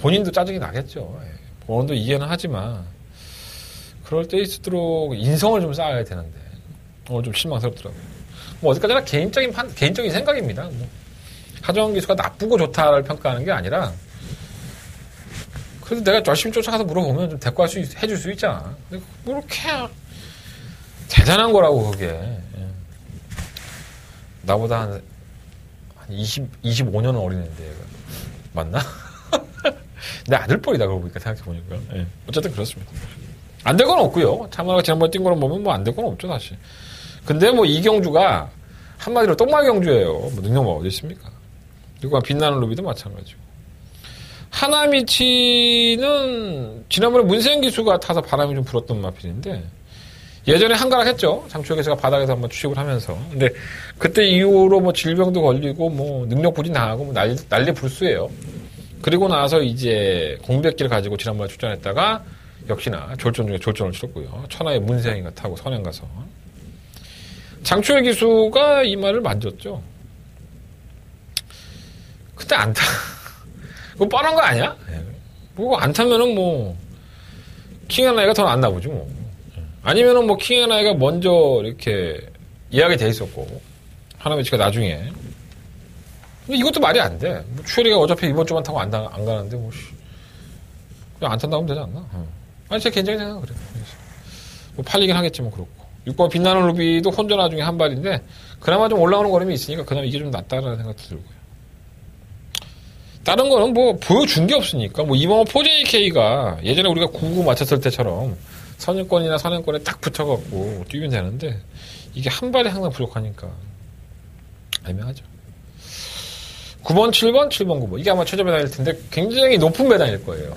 본인도 짜증이 나겠죠. 본인도 이해는 하지만 그럴 때일수록 인성을 좀 쌓아야 되는데 오늘 좀 실망스럽더라고요. 뭐 어디까지나 개인적인 생각입니다. 뭐 하정우 기수가 나쁘고 좋다를 평가하는 게 아니라 그래도 내가 열심히 쫓아가서 물어보면 좀 대꾸할 수 해줄 수 있잖아. 근데 뭐 이렇게 대단한 거라고, 그게. 나보다 한 25년은 어리는데, 얘가. 맞나? 내 아들뻘이다, 그러고 보니까, 생각해보니까. 예. 어쨌든 그렇습니다. 안 될 건 없고요. 참마가 지난번에 뛴 거는 보면 뭐 안 될 건 없죠, 사실. 근데 뭐 이 경주가 한마디로 똥말 경주예요. 뭐 능력만 어디 있습니까? 그리고 빛나는 루비도 마찬가지고. 하나미치는 지난번에 문세영 기수가 타서 바람이 좀 불었던 마필인데, 예전에 한가락했죠. 장초에서 바닥에서 한번 추식을 하면서. 근데 그때 이후로 뭐 질병도 걸리고 뭐 능력 부진 당하고 뭐 난리 불수예요. 그리고 나서 이제 공백기를 가지고 지난번에 출전했다가 역시나 졸전 중에 졸전을 치렀고요. 천하의 문세영이가 타고 선행 가서. 장초의 기수가 이 말을 만졌죠. 그때 안 타. 그거 뻔한 거 아니야? 그거 안 타면은 뭐 킹의 나이가 더 낫나 보지 뭐. 아니면은 뭐 킹의 나이가 먼저 이렇게 예약이 돼 있었고 하나미치가 나중에. 근데 이것도 말이 안 돼. 뭐 추열이가 어차피 이번 주만 타고 안 가는데 뭐 그냥 안 탄다고 하면 되지 않나? 아니 제 개인적인 생각은 그래요. 뭐 팔리긴 하겠지만 그렇고 6번 빛나는 루비도 혼자 나중에 한 발인데 그나마 좀 올라오는 걸음이 있으니까 그나마 이게 좀 낫다라는 생각도 들고요. 다른 거는 뭐 보여준 게 없으니까 뭐 이번 4JK가 예전에 우리가 99 맞췄을 때처럼 선행권이나 선행권에 딱 붙여갖고 뛰면 되는데 이게 한 발이 항상 부족하니까 애매하죠. 9번, 7번, 7번, 9번. 이게 아마 최저 배당일 텐데 굉장히 높은 배당일 거예요.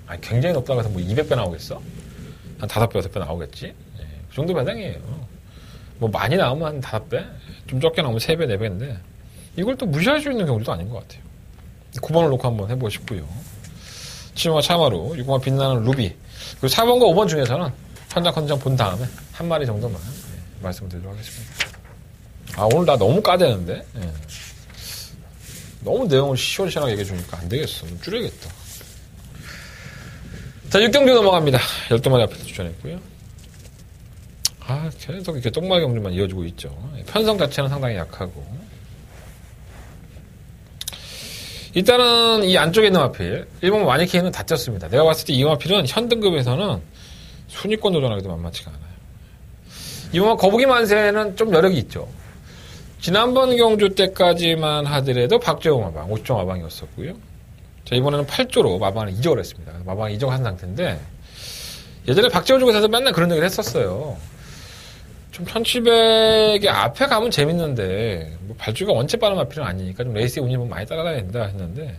아니, 굉장히 높다고 해서 뭐 200배 나오겠어? 한 5배, 6배 나오겠지? 네, 그 정도 배당이에요. 뭐 많이 나오면 한 5배? 좀 적게 나오면 3배, 4배인데 이걸 또 무시할 수 있는 경우도 아닌 것 같아요. 9번을 놓고 한번 해보고 싶고요. 7번과 차마루, 6번과 빛나는 루비. 그리고 4번과 5번 중에서는 현장 컨디션 본 다음에 한 마리 정도만 말씀을 드리도록 하겠습니다. 아, 오늘 나 너무 까대는데? 예. 너무 내용을 시원시원하게 얘기해 주니까 안 되겠어. 줄여야겠다. 자, 6경주 넘어갑니다. 12마리 앞에서 추천했고요. 아, 계속 이렇게 똥말 경주만 이어지고 있죠. 편성 자체는 상당히 약하고. 일단은 이 안쪽에 있는 마필, 1번 와니케이는 다 쪘습니다. 내가 봤을 때 이 마필은 현 등급에서는 순위권 도전하기도 만만치가 않아요. 이번 거북이 만세는 좀 여력이 있죠. 지난번 경주 때까지만 하더라도 박재호 마방, 50조 마방이었었고요. 자, 이번에는 8조로 마방을 이적을 했습니다. 마방을 이적한 상태인데, 예전에 박재호 쪽에서 맨날 그런 얘기를 했었어요. 좀 1700의 앞에 가면 재밌는데, 뭐 발주가 원체 빠른 마필은 아니니까 좀 레이스의 운이 많이 따라가야 된다 했는데,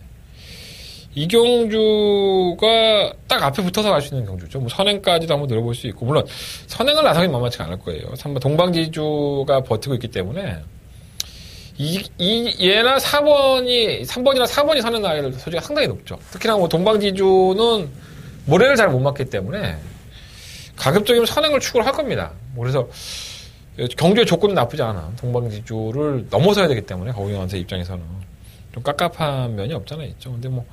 이 경주가 딱 앞에 붙어서 갈 수 있는 경주죠. 뭐 선행까지도 한번 노려볼 수 있고, 물론 선행을 나서긴 만만치가 않을 거예요. 3번 동방지주가 버티고 있기 때문에, 얘나 3번이나 4번이 선행 나갈 소지가 상당히 높죠. 특히나 뭐 동방지주는 모래를 잘 못 맞기 때문에 가급적이면 선행을 추구를 할 겁니다. 그래서 경주의 조건은 나쁘지 않아. 동방지주를 넘어서야 되기 때문에 거기wan세 입장에서는 좀 깝깝한 면이 없잖아 있죠. 근데 뭐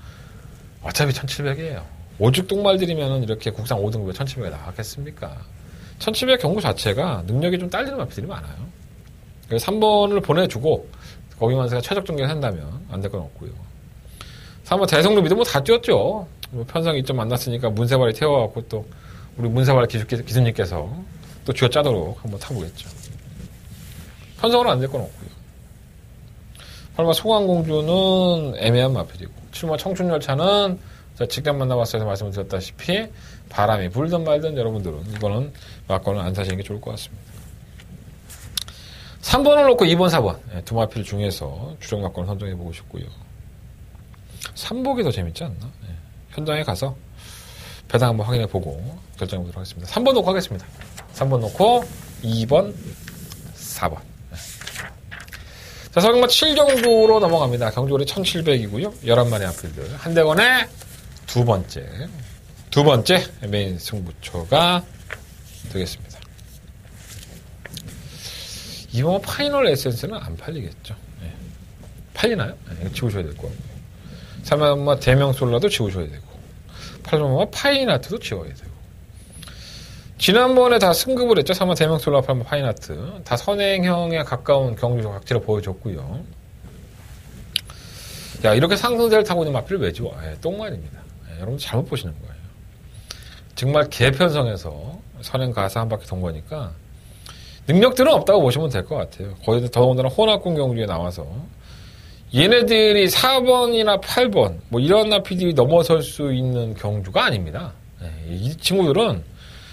어차피 1700이에요. 오죽 똥말들이면 이렇게 국상 5등급에 1700에 나왔겠습니까? 1700 경구 자체가 능력이 좀 딸리는 마필들이 많아요. 그래서 3번을 보내주고 거기만세가 최적 정리를 한다면 안 될 건 없고요. 3번 대성루비도 뭐 다 뛰었죠. 뭐 편성 2점 만났으니까 문세발이 태워갖고 또 우리 문세발 기수님께서 또 쥐어짜도록 한번 타보겠죠. 편성은 안 될 건 없고요. 8번 소강공주는 애매한 마필이고 7번 청춘열차는 제가 직접 만나봤어서 말씀을 드렸다시피 바람이 불든 말든 여러분들은 이거는 막고는 안 사시는 게 좋을 것 같습니다. 3번을 놓고 2번, 4번 두 마필 중에서 주력 막권을 선정해보고 싶고요. 3복이 더 재밌지 않나? 현장에 가서 배당 한번 확인해보고 결정해보도록 하겠습니다. 3번 놓고 하겠습니다. 3번 놓고 2번, 4번. 자, 서경마 7경주로 넘어갑니다. 경주골이 1700이고요. 11마리 아필들. 한대건의 두 번째 메인 승부처가 되겠습니다. 이번 파이널 에센스는 안 팔리겠죠. 네. 팔리나요? 네, 이거 지우셔야 될 거고. 3번 대명 솔라도 지우셔야 되고. 8번 파이나트도 지워야 되고. 지난번에 다 승급을 했죠. 3번 대명 솔라, 8번 파이나트. 다 선행형에 가까운 경주 각지로 보여줬고요. 야, 이렇게 상승세를 타고 있는 마필을 왜 지워? 똥말입니다. 여러분 잘못 보시는 거예요. 정말 개편성에서 선행 가서 한 바퀴 돈 거니까 능력들은 없다고 보시면 될 것 같아요. 거기도 더군다나 혼합군 경주에 나와서 얘네들이 4번이나 8번 뭐 이런 나피들이 넘어설 수 있는 경주가 아닙니다. 이 친구들은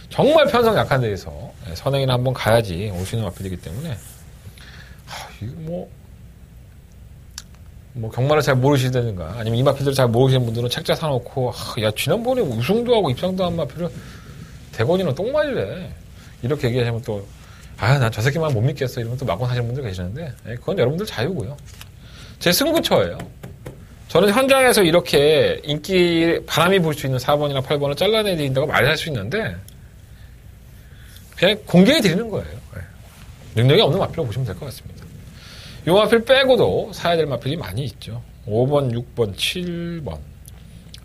정말 편성 약한 데에서 선행이나 한번 가야지 올 수 있는 마피들이기 때문에 이거 뭐 경마를 잘 모르시다든가 아니면 이 마피들을 잘 모르시는 분들은 책자 사놓고 야 지난번에 우승도 하고 입상도 한 마피를 대건이는 똥말이래 이렇게 얘기하시면 또 난 저 새끼만 못 믿겠어 이러면 또 막고 사시는 분들 계시는데 그건 여러분들 자유고요. 제 승부처예요. 저는 현장에서 이렇게 인기 바람이 불 수 있는 4번이나 8번을 잘라내야 된다고 말할 수 있는데 그냥 공개해 드리는 거예요. 능력이 없는 마필로 보시면 될 것 같습니다. 이 마필 빼고도 사야 될 마필이 많이 있죠. 5번, 6번, 7번,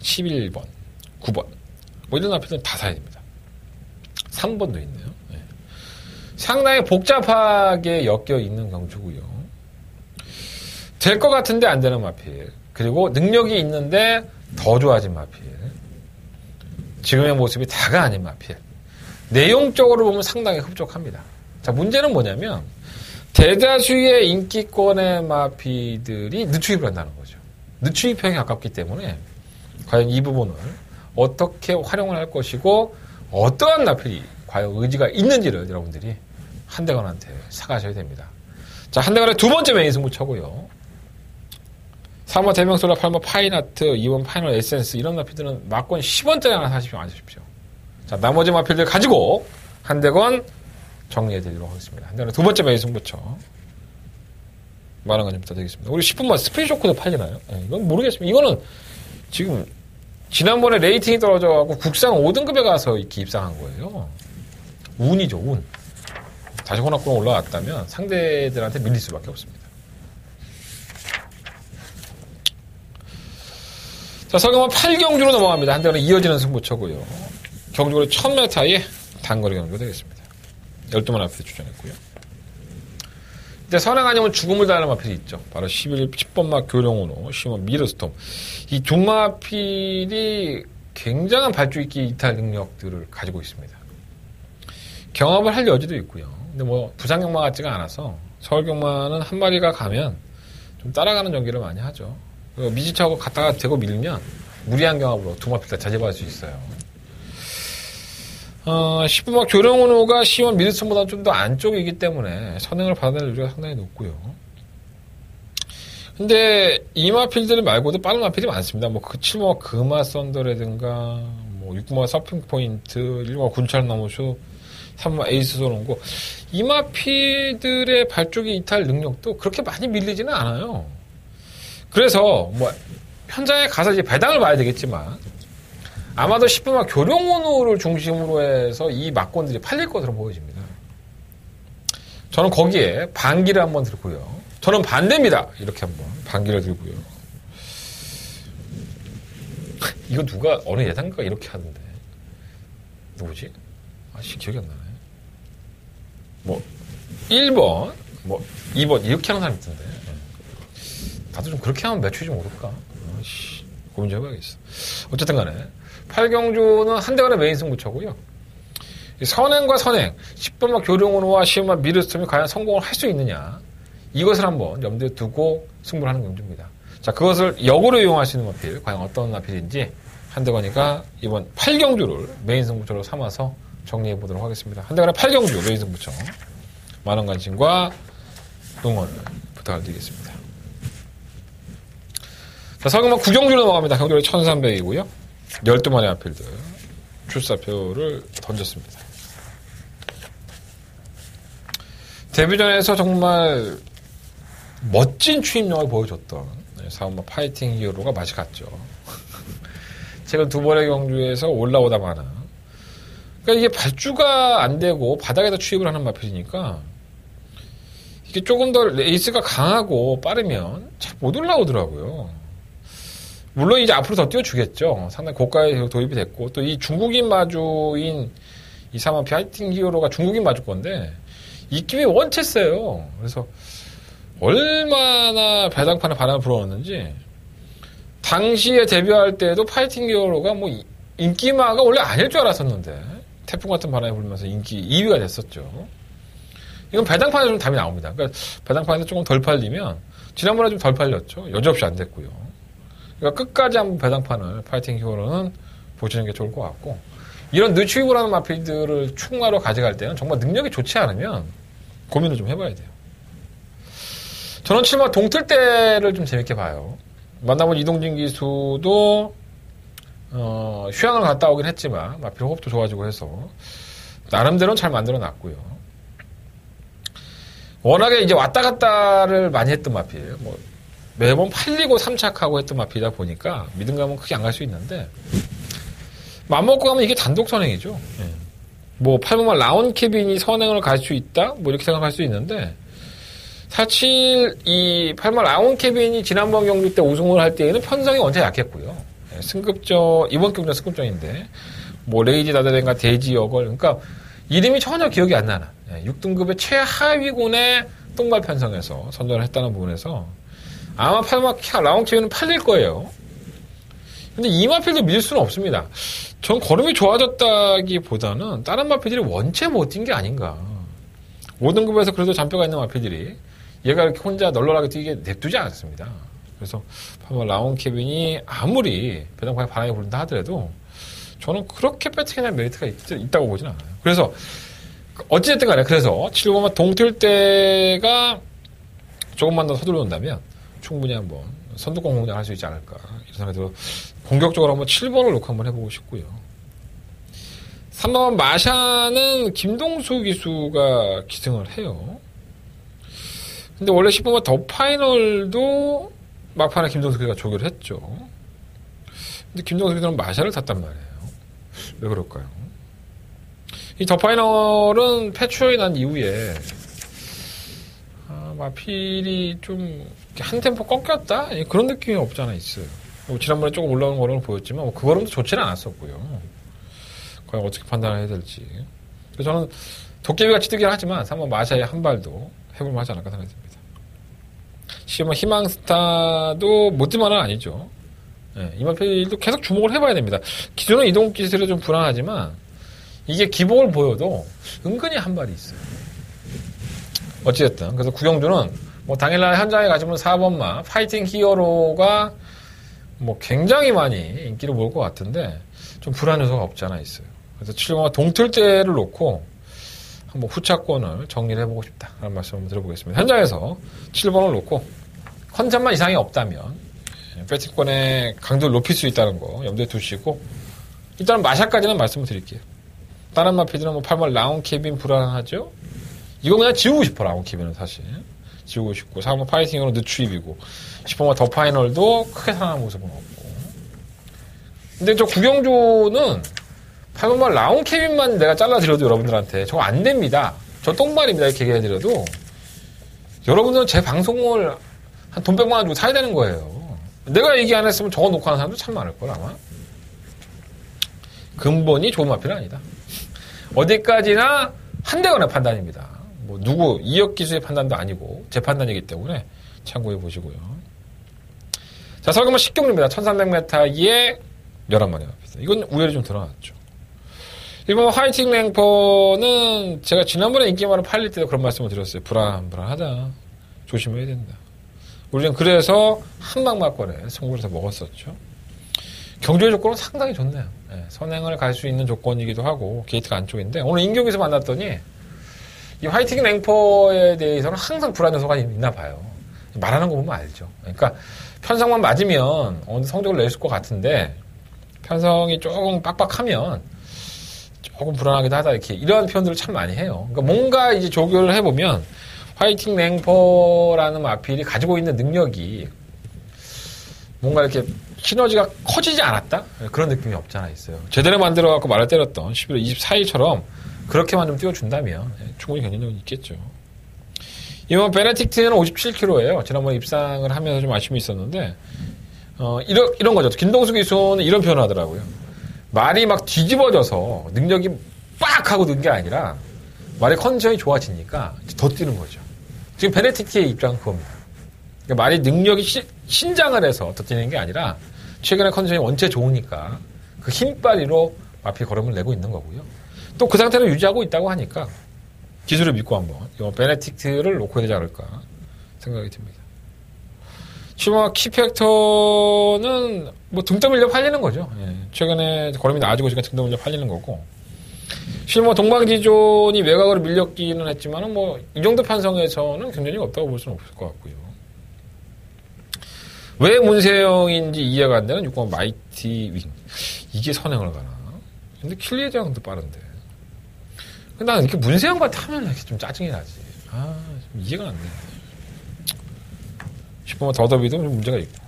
11번, 9번 뭐 이런 마필은 다 사야 됩니다. 3번도 있네요. 상당히 복잡하게 엮여 있는 경주고요. 될 것 같은데 안 되는 마필. 그리고 능력이 있는데 더 좋아진 마필. 지금의 모습이 다가 아닌 마필. 내용적으로 보면 상당히 흡족합니다. 자, 문제는 뭐냐면 대다수의 인기권의 마필들이 늦추입을 한다는 거죠. 늦추입형에 가깝기 때문에 과연 이 부분을 어떻게 활용을 할 것이고 어떠한 마필이 과연 의지가 있는지를 여러분들이 한대건한테 사가셔야 됩니다. 자, 한대건의 두 번째 메인 승부처고요. 3번 대명솔라, 8번 파이나트, 2번 파이널 에센스 이런 마필들은 막권 10원짜리 하나 사십시오. 안 사십시오. 자, 나머지 마필들 가지고 한 대건 정리해드리도록 하겠습니다. 한 대는 두 번째 매일 승부처. 만원간 좀 부탁드리겠습니다. 우리 10분만 스프링 쇼크도 팔리나요? 네, 이건 모르겠습니다. 이거는 지금 지난번에 레이팅이 떨어져가지고 국상 5등급에 가서 이렇게 입상한 거예요. 운이죠, 운. 다시 혼합구로 올라왔다면 상대들한테 밀릴 수밖에 없습니다. 자, 서경만 8경주로 넘어갑니다. 한 대는 이어지는 승부처고요. 경주로 1000m의 단거리 경주가 되겠습니다. 12만 앞에 추천했고요. 근데 선행 아니면 죽음을 다하는 마필이 있죠. 바로 10번마 교령운호, 10번 미르스톰. 이 두 마필이 굉장한 발주익기 이탈 능력들을 가지고 있습니다. 경합을 할 여지도 있고요. 근데 뭐 부산경마 같지가 않아서 서울경마는 한 마리가 가면 좀 따라가는 전기를 많이 하죠. 미지차고 갔다가 대고 밀면 무리한 경합으로 두 마필 다 자제받을 수 있어요. 10번마 교령운호가 10번 미르스톰보다 좀 더 안쪽이기 때문에 선행을 받아낼 여지가 상당히 높고요. 근데 이 마필들 말고도 빠른 마필이 많습니다. 뭐 그 7번마 금화 썬더라든가 뭐 6번마 서핑 포인트, 1번마 군찰 나무쇼, 3번마 에이스 소롱고 이 마필들의 발주기 이탈 능력도 그렇게 많이 밀리지는 않아요. 그래서 뭐 현장에 가서 이제 배당을 봐야 되겠지만 아마도 10분만 교령운호를 중심으로 해서 이 막권들이 팔릴 것으로 보여집니다. 저는 거기에 반기를 한번 들고요. 저는 반대입니다. 이렇게 한번 반기를 들고요. 이거 누가 어느 예상가가 이렇게 하던데 누구지? 아씨 기억이 안 나네. 뭐 1번 뭐 2번 이렇게 하는 사람 있던데 나도 좀 그렇게 하면 매출이 좀 오를까? 아씨 고민 좀 해봐야겠어. 어쨌든 간에 8경주는 한 대간의 메인 승부처고요. 선행과 선행, 10번마 교령운호와 10번마 미르스톰이 과연 성공을 할 수 있느냐 이것을 한번 염두에 두고 승부를 하는 경주입니다. 자, 그것을 역으로 이용할 수 있는 마필, 과연 어떤 마필인지 한대관이가 이번 8경주를 메인 승부처로 삼아서 정리해 보도록 하겠습니다. 한대관의 8경주 메인 승부처 많은 관심과 응원을 부탁을 드리겠습니다. 자, 서경마 9경주로 넘어갑니다. 경주를 1300이고요. 12마리 마필들 출사표를 던졌습니다. 데뷔전에서 정말 멋진 추임력을 보여줬던 4번마 파이팅 히어로가 맛이 갔죠. 최근 두 번의 경주에서 올라오다마는 그러니까 이게 발주가 안 되고 바닥에다 추입을 하는 마필이니까 이게 조금 더 레이스가 강하고 빠르면 잘 못 올라오더라고요. 물론 이제 앞으로 더 띄워주겠죠. 상당히 고가에 도입이 됐고 또 이 중국인 마주인 이 4번마 파이팅 히어로가 중국인 마주 건데 입김이 원체 세요. 그래서 얼마나 배당판에 바람을 불어넣었는지 당시에 데뷔할 때도 파이팅 히어로가 뭐 인기마가 원래 아닐 줄 알았었는데 태풍 같은 바람이 불면서 인기 2위가 됐었죠. 이건 배당판에 좀 답이 나옵니다. 그러니까 배당판에서 조금 덜 팔리면 지난번에 좀 덜 팔렸죠. 여지없이 안 됐고요. 그러니까 끝까지 한번 배당판을 파이팅 히어로는 보시는 게 좋을 것 같고 이런 늦추입을 하는 마필들을 충마로 가져갈 때는 정말 능력이 좋지 않으면 고민을 좀 해봐야 돼요. 저는 7번 동틀대를 좀 재밌게 봐요. 만나본 이동진 기수도 휴양을 갔다 오긴 했지만 마필 호흡도 좋아지고 해서 나름대로는 잘 만들어 놨고요. 워낙에 이제 왔다 갔다를 많이 했던 마필, 뭐 매번 팔리고 삼착하고 했던 마필이다 보니까 믿음감은 크게 안 갈 수 있는데 맘먹고 가면 이게 단독 선행이죠. 뭐 8번마 라운 캐빈이 선행을 갈 수 있다? 뭐 이렇게 생각할 수 있는데 사실 이 8번마 라운 캐빈이 지난번 경주 때 우승을 할 때에는 편성이 원체 약했고요. 승급전 이번 경주는 승급전인데 뭐 레이지 다다랭가 대지 여걸 그러니까 이름이 전혀 기억이 안 나는 6등급의 최하위군의 똥발 편성에서 선전을 했다는 부분에서 아마 8번마 라운 캐빈은 팔릴 거예요. 근데 이 마필도 밀 수는 없습니다. 전 걸음이 좋아졌다기보다는 다른 마필들이 원체 못 뛴 게 아닌가. 5등급에서 그래도 잔뼈가 있는 마필들이 얘가 이렇게 혼자 널널하게 뛰게 냅두지 않았습니다. 그래서 라운 케빈이 아무리 배당판에 바람이 부른다 하더라도 저는 그렇게 배팅이나 메리트가 있다고 보진 않아요. 그래서 어찌됐든 간에 그래서 7번마 동틀 때가 조금만 더 서둘러 온다면 충분히 한번 선두권 공략할 수 있지 않을까. 이런 생각이 들어 공격적으로 한번 7번을 놓고 한번 해보고 싶고요. 3번 마샤는 김동수 기수가 기승을 해요. 근데 원래 10번만 더 파이널도 막판에 김동수 기수가 조교를 했죠. 근데 김동수 기수는 마샤를 탔단 말이에요. 왜 그럴까요? 이 더 파이널은 패추얼이 난 이후에 마필이 좀 한 템포 꺾였다? 그런 느낌이 없지 않아 있어요. 지난번에 조금 올라오는 거는 보였지만 그 걸음도 좋지는 않았었고요. 과연 어떻게 판단을 해야 될지. 그래서 저는 도깨비같이 뜨긴 하지만 3번 마샤의 한 발도 해볼만 하지 않을까 생각이 듭니다. 10번 희망스타도 못 뛸만은 아니죠. 네, 이마필도 계속 주목을 해봐야 됩니다. 기존의 이동 기술이 좀 불안하지만 이게 기복을 보여도 은근히 한 발이 있어요. 어찌됐든 그래서 구경주는 뭐 당일날 현장에 가시면 4번마 파이팅 히어로가 뭐 굉장히 많이 인기를 모을 것 같은데 좀 불안 요소가 없지 않아 있어요. 그래서 7번마 동틀대를 놓고 한번 후차권을 정리를 해보고 싶다라는 말씀을 한번 드려보겠습니다. 현장에서 7번을 놓고 컨셉만 이상이 없다면 배팅권의 강도를 높일 수 있다는 거 염두에 두시고 일단은 마샤까지는 말씀을 드릴게요. 다른 마피들은 뭐 8번 라운 캐빈 불안하죠? 이거 그냥 지우고 싶어. 라운 캐빈은 사실 지우고 싶고 4번 파이팅으로 늦추입이고 10번만 더 파이널도 크게 상한 모습은 없고. 근데 저 구경주는 8번만 라운 캐빈만 내가 잘라드려도 여러분들한테 저거 안 됩니다. 저 똥말입니다. 이렇게 얘기해드려도 여러분들은 제 방송을 한 돈 100만 원 주고 사야 되는 거예요. 내가 얘기 안 했으면 저거 놓고 하는 사람도 참 많을걸 아마. 근본이 좋은 마피는 아니다. 어디까지나 한대건의 판단입니다. 뭐 누구 이혁 기수의 판단도 아니고 제 판단이기 때문에 참고해 보시고요. 자, 설금은 10경주입니다. 1300m에 11마리 마피입니다. 이건 우열이 좀 드러났죠. 1번 화이팅 랭퍼는 제가 지난번에 인기말을 팔릴 때도 그런 말씀을 드렸어요. 불안하다. 조심해야 된다. 우리는 그래서 한방막권에 승부를 해서 먹었었죠. 경주의 조건은 상당히 좋네요. 네, 선행을 갈 수 있는 조건이기도 하고 게이트가 안쪽인데 오늘 인경에서 만났더니 이 화이팅 랭퍼에 대해서는 항상 불안 요소가 있나 봐요. 말하는 거 보면 알죠. 그러니까 편성만 맞으면 어느 성적을 낼 것 같은데 편성이 조금 빡빡하면 조금 불안하기도 하다 이렇게 이런 표현들을 참 많이 해요. 그러니까 뭔가 이제 조교를 해보면 화이팅 랭퍼라는 마필이 가지고 있는 능력이 뭔가 이렇게 시너지가 커지지 않았다? 그런 느낌이 없지 않아 있어요. 제대로 만들어갖고 말을 때렸던 11월 24일처럼 그렇게만 좀 띄워준다면 충분히 경쟁력이 있겠죠. 이번 베네딕트는 57kg예요. 지난번에 입상을 하면서 좀 아쉬움이 있었는데 이런 거죠. 김동수 기수는 이런 표현을 하더라고요. 말이 막 뒤집어져서 능력이 빡 하고 는 게 아니라 말의 컨디션이 좋아지니까 더 뛰는 거죠. 지금 베네딕트의 입장은 그겁니다. 그러니까 말이 능력이 신장을 해서 더 뛰는 게 아니라 최근에 컨디션이 원체 좋으니까 그 힘빨리로 마피 걸음을 내고 있는 거고요. 또 그 상태를 유지하고 있다고 하니까 기술을 믿고 한번 이 베네딕트를 놓고 해야 되지 않을까 생각이 듭니다. 7번 키팩터는 뭐 등떠 밀려 팔리는 거죠. 예. 최근에 걸음이 나아지고 있으니까 등떠 밀려 팔리는 거고. 실뭐 동방지존이 외곽으로 밀렸기는 했지만은 뭐 이 정도 편성에서는 경쟁력이 없다고 볼 수는 없을 것 같고요. 왜 문세영인지 이해가 안 되는 6번 마이티 윙. 이게 선행을 가나? 근데 킬리의 제왕도 빠른데. 근데 나는 이렇게 문세영과 타면 이렇게 좀 짜증이 나지. 좀 이해가 안 돼. 10번만 더더비도 좀 문제가 있고.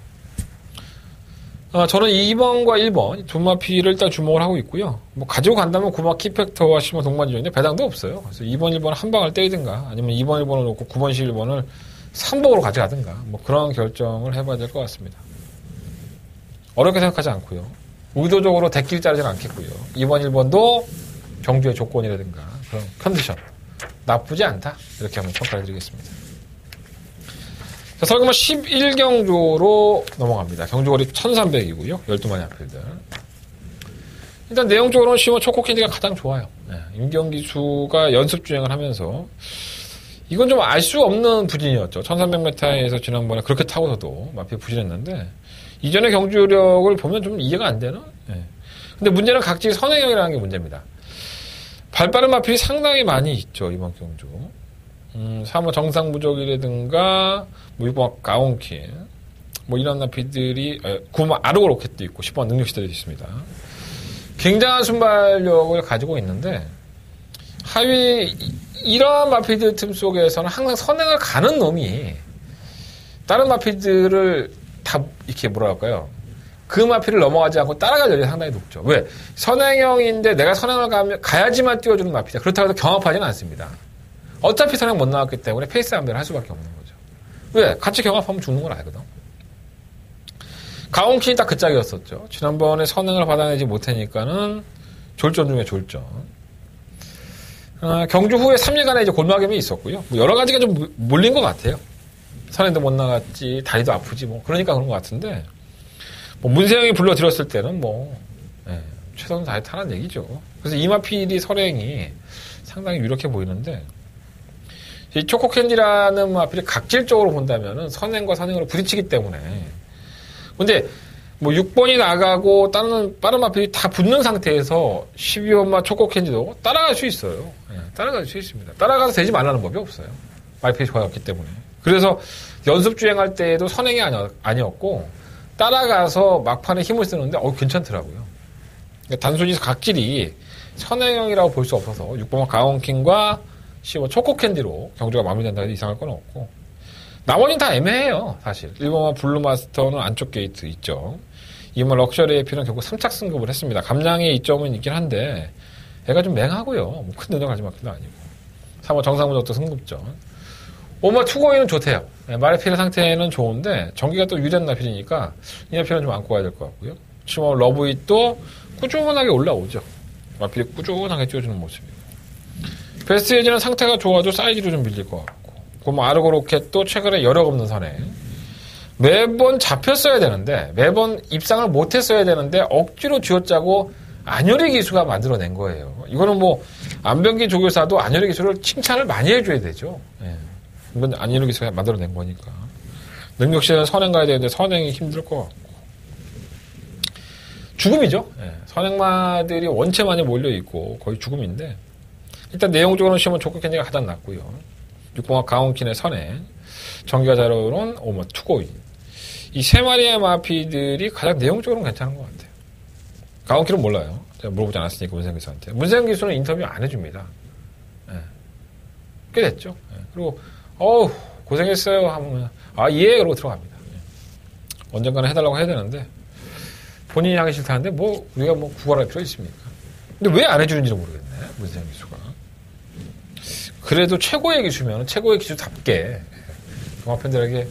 저는 2번과 1번 두 마피를 일단 주목을 하고 있고요. 뭐 가지고 간다면 9번 키팩터와 10번 동반지존인데 배당도 없어요. 그래서 2번, 1번 한 방을 때리든가 아니면 2번, 1번을 놓고 9번, 11번을 3복으로 가져가든가 뭐 그런 결정을 해봐야 될 것 같습니다. 어렵게 생각하지 않고요. 의도적으로 대끼를 자르지는 않겠고요. 2번, 1번도 경주의 조건이라든가 그런 컨디션 나쁘지 않다. 이렇게 한번 평가를 드리겠습니다. 자, 설금은 11경주로 넘어갑니다. 경주거리 1300이고요. 12마리 앞필들. 일단 내용적으로는 시모 초코캔디가 가장 좋아요. 네, 임경기수가 연습 주행을 하면서 이건 좀 알 수 없는 부진이었죠. 1300m에서 지난번에 그렇게 타고서도 마피에 부진했는데 이전의 경주력을 보면 좀 이해가 안 되나? 네. 근데 문제는 각지 선행형이라는 게 문제입니다. 발빠른 마필이 상당히 많이 있죠. 이번 경주. 3번 정상부적이라든가 뭐 6번 가온킨 뭐 이런 마피들이 9번 아르고 로켓도 있고 10번 능력시대도 있습니다. 굉장한 순발력을 가지고 있는데 하위 이러한 마피드 틈 속에서는 항상 선행을 가는 놈이 다른 마피들을 다 이렇게 뭐랄까요? 그 마피를 넘어가지 않고 따라갈 여력이 상당히 높죠. 왜? 선행형인데 내가 선행을 가야지만 띄워주는 마피다. 그렇다고 해서 경합하지는 않습니다. 어차피 선행 못 나왔기 때문에 페이스 암대를 할 수밖에 없는 거죠. 왜? 같이 경합하면 죽는 걸 알거든. 가온킨이 딱 그 짝이었었죠. 지난번에 선행을 받아내지 못하니까는 졸전 중에 졸전. 경주 후에 3일간의 이제 골마겸이 있었고요. 뭐 여러 가지가 좀 몰린 것 같아요. 선행도 못 나갔지, 다리도 아프지, 뭐. 그러니까 그런 것 같은데, 뭐 문세영이 불러들였을 때는 뭐, 최선을 다해 타는 얘기죠. 그래서 이마필이 선행이 상당히 유력해 보이는데, 이 초코캔디라는 마필이 각질적으로 본다면은 선행과 선행으로 부딪히기 때문에, 근데 뭐 6번이 나가고 다른 마필이 다 붙는 상태에서 12번마 초코캔디도 따라갈 수 있어요. 따라갈 수 있습니다. 따라가서 되지 말라는 법이 없어요. 마필이 좋아졌기 때문에. 그래서 연습 주행할 때에도 선행이 아니었고 따라가서 막판에 힘을 쓰는데 괜찮더라고요. 그러니까 단순히 각질이 선행형이라고 볼 수 없어서 6번마 가온킹과 10번 초코캔디로 경주가 마무리된다 해도 이상할 건 없고 나머지는 다 애매해요. 사실 1번마 블루마스터는 안쪽 게이트 있죠. 2번마 럭셔리 에피는 결국 3착 승급을 했습니다. 감량의 이점은 있긴 한데 애가 좀 맹하고요. 뭐 큰 능력 가진 마필도 아니고 3번 정상무적도 승급전 5번 투고인은 좋대요. 마레필의 상태는 좋은데 전기가 또 유리한 나필이니까 이 나필은 좀 안고 가야 될 것 같고요. 7번 러브잇도 꾸준하게 올라오죠. 마필이 꾸준하게 띄워주는 모습이고 베스트 에이지는 상태가 좋아도 사이즈로 좀 밀릴 것 같고 그럼 아르고 로켓도 최근에 여력 없는 선에 매번 잡혔어야 되는데 매번 입상을 못했어야 되는데 억지로 쥐어짜고 안효리 기수가 만들어낸 거예요. 이거는 뭐 안병기 조교사도 안효리 기수를 칭찬을 많이 해줘야 되죠. 이건 안효리 기수가 만들어낸 거니까 능력시에는 선행 가야 되는데 선행이 힘들 것 같고 죽음이죠. 선행마들이 원체 많이 몰려있고 거의 죽음인데 일단 내용적으로는 시험은 초코캔디가 가장 낫고요. 6번화 가온킨의 선행, 전기가 잘 오른 5번 투고인. 이 세 마리의 마피들이 가장 내용적으로는 괜찮은 것 같아요. 가온킨은 몰라요. 제가 물어보지 않았으니까 문세영 기수한테. 문세영 기수는 인터뷰 안 해줍니다. 꽤 됐죠. 그리고 고생했어요 하면 예 그러고 들어갑니다. 언젠가는 해달라고 해야 되는데 본인이 하기 싫다는데 뭐 우리가 뭐 구걸할 필요 있습니까? 근데 왜 안 해주는지를 모르겠네. 문세영 기수가. 그래도 최고의 기수면 최고의 기수답게 동화팬들에게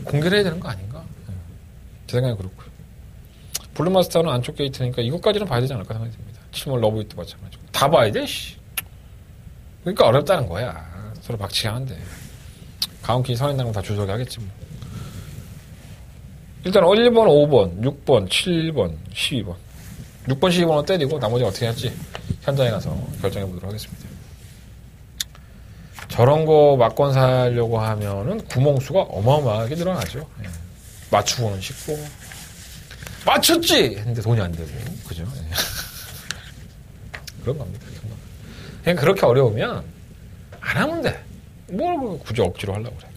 공개를 해야 되는 거 아닌가? 제 생각엔 그렇고요. 블루마스터는 안쪽 게이트니까 이것까지는 봐야 되지 않을까 생각이 듭니다. 7번 러브잇도 마찬가지고. 다 봐야 돼, 씨. 그러니까 어렵다는 거야. 서로 박치기 하는데. 가온킨이 선행하는 거 다 주저하게 하겠지 뭐. 일단 1번, 5번, 6번, 7번, 12번. 6번, 12번은 때리고 나머지 어떻게 할지 현장에 가서 결정해 보도록 하겠습니다. 저런 거 막권 사려고 하면은 구멍수가 어마어마하게 늘어나죠. 맞추고는 싶고 맞췄지! 했는데 돈이 안 되고 그죠? 그런 겁니다. 그러니까 그렇게 어려우면 안 하면 돼. 뭘 굳이 억지로 하려고 그래.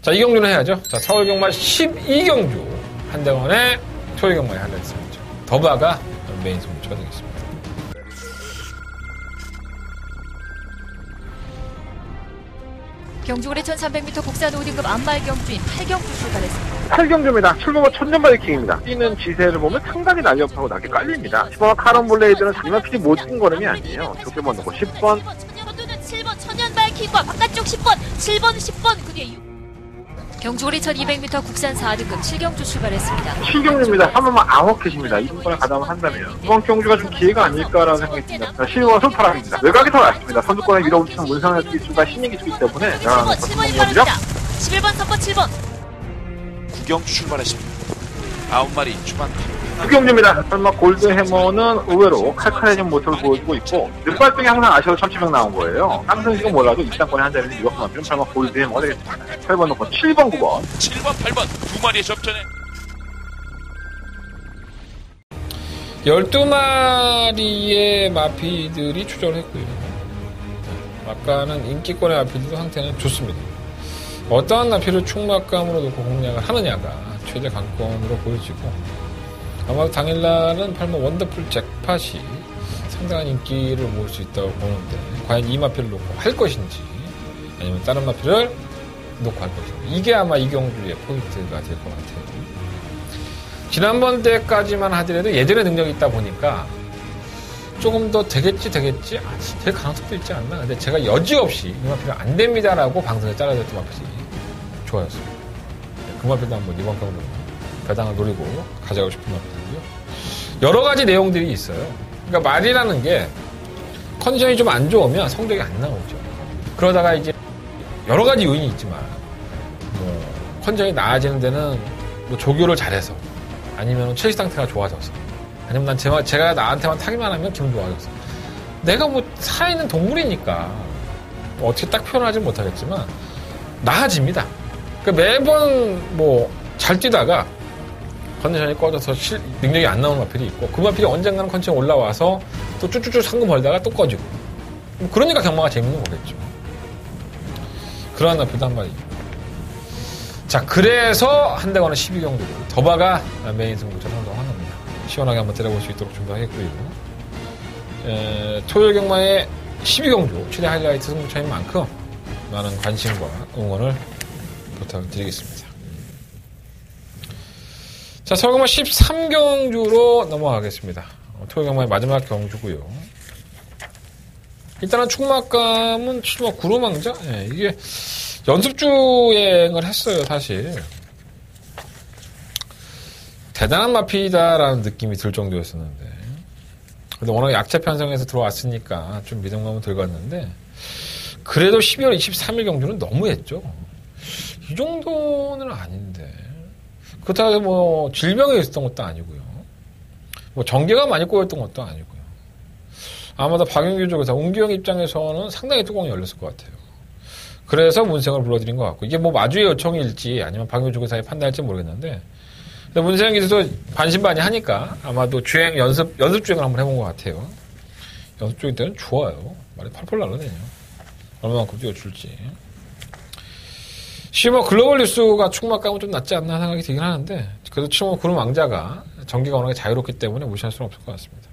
자, 이 경주는 해야죠. 자, 서울경마 12경주 한대원의 토요경마에 한대했습니다. 더바가 메인 승부처가 되겠습니다. 경주골의 1300m 국산 5등급 안말 경주인 8경주 출발했습니다. 8경주입니다. 출범은 천년바이킹입니다. 뛰는 지세를 보면 상당히 날렵하고 낮게 깔립니다. 10번 카론블레이드는 이마필이 못 뛴 걸음이 아니에요. 좋게 번놓고 10번 7번 천연바이킹과 바깥쪽 7번 그뒤에 경주골의 1200m 국산 4등급 7경주 출발했습니다. 7경주입니다. 3번만 아워캣입니다. 이번에 가담을 한다면 이번 경주가 좀 기회가 아닐까라는 생각이 듭니다. 12번 솔파람입니다. 외곽이 더 낫습니다. 선두권에 밀어붙이는 문상현 기수가 신인 기수이기 때문에 7번이 빠릅니다. 11번 3번 7번 구경주 출발하십니다. 9마리 초반 9경주입니다. 설마 골드해머는 의외로 칼칼해진 모습을 보여주고 있고 늦발등이 항상 아쉬워 1700 나온 거예요. 쌍승식은 몰라도 입상권에 한 자리는 이것만 하면 설마 골드해머가 되겠습니다. 8번 놓고 7번 9번 7번 8번 두 마리의 접전에 12마리의 마피들이 출전을 했고요. 아까는 인기권의 마피들도 상태는 좋습니다. 어떠한 나필을 충막감으로 놓고 공략을 하느냐가 최대 관건으로 보여지고 아마도 당일날은 8번 원더풀 잭팟이 상당한 인기를 모을 수 있다고 보는데 과연 이 마필을 놓고 할 것인지 아니면 다른 마필을 놓고 할 것인지 이게 아마 이경주의 포인트가 될 것 같아요. 지난번 때까지만 하더라도 예전에 능력이 있다 보니까 조금 더 되겠지 될 가능성도 있지 않나. 근데 제가 여지없이 이 마필은 안 됩니다라고 방송에 잘라줬던 마필이 좋아졌어요. 그 마필도 한번 이번 경우는 배당을 노리고 가져가고 싶은 마필이고요. 여러 가지 내용들이 있어요. 그러니까 말이라는 게 컨디션이 좀 안 좋으면 성적이 안 나오죠. 그러다가 이제 여러 가지 요인이 있지만 뭐 컨디션이 나아지는 데는 뭐 조교를 잘해서 아니면 체질 상태가 좋아져서 아니면 제가 나한테만 타기만 하면 기분 좋아져서 내가 뭐 살아있는 동물이니까 뭐 어떻게 딱 표현하지는 못하겠지만 나아집니다. 그러니까 매번 뭐 잘 뛰다가 컨디션이 꺼져서 능력이 안 나오는 마필이 있고 그 마필이 언젠가는 컨디션이 올라와서 또 쭈쭈쭈 상금 벌다가 또 꺼지고 뭐 그러니까 경마가 재밌는 거겠죠. 그러한 마필도 한 마리. 자, 그래서 한대관은 12경주로 더바가 메인 승부처를 선정한 겁니다. 시원하게 한번 때려볼 수 있도록 준비하겠고요. 토요일 경마의 12경주 최대 하이라이트 승부처인 만큼 많은 관심과 응원을 부탁드리겠습니다. 자, 서울경마 13경주로 넘어가겠습니다. 토요일 경마의 마지막 경주고요. 일단은 충막감은 7번 구름왕자? 예, 이게 연습주행을 했어요, 사실. 대단한 마피다라는 느낌이 들 정도였었는데. 근데 워낙 약체 편성에서 들어왔으니까 좀 믿음감은 들어갔는데, 그래도 12월 23일 경주는 너무했죠. 이 정도는 아닌데. 그렇다고 해서 뭐 질병이 있었던 것도 아니고요. 뭐 전개가 많이 꼬였던 것도 아니고요. 아마도 박윤규 쪽에서 웅규형 입장에서는 상당히 뚜껑이 열렸을 것 같아요. 그래서 문생을 불러드린 것 같고 이게 뭐 마주의 요청일지 아니면 박윤규 쪽에서의 판단일지 모르겠는데 근데 문생 기수도 반신반의하니까 아마도 연습 주행을 한번 해본 것 같아요. 연습 주행 때는 좋아요. 말이 펄펄 날라다녀요. 얼마만큼 뛰어줄지. 시모 글로벌 뉴스가 충막감은 좀 낫지 않나 생각이 들긴 하는데 그래도 시모 구름 왕자가 전기가 워낙에 자유롭기 때문에 무시할 수는 없을 것 같습니다.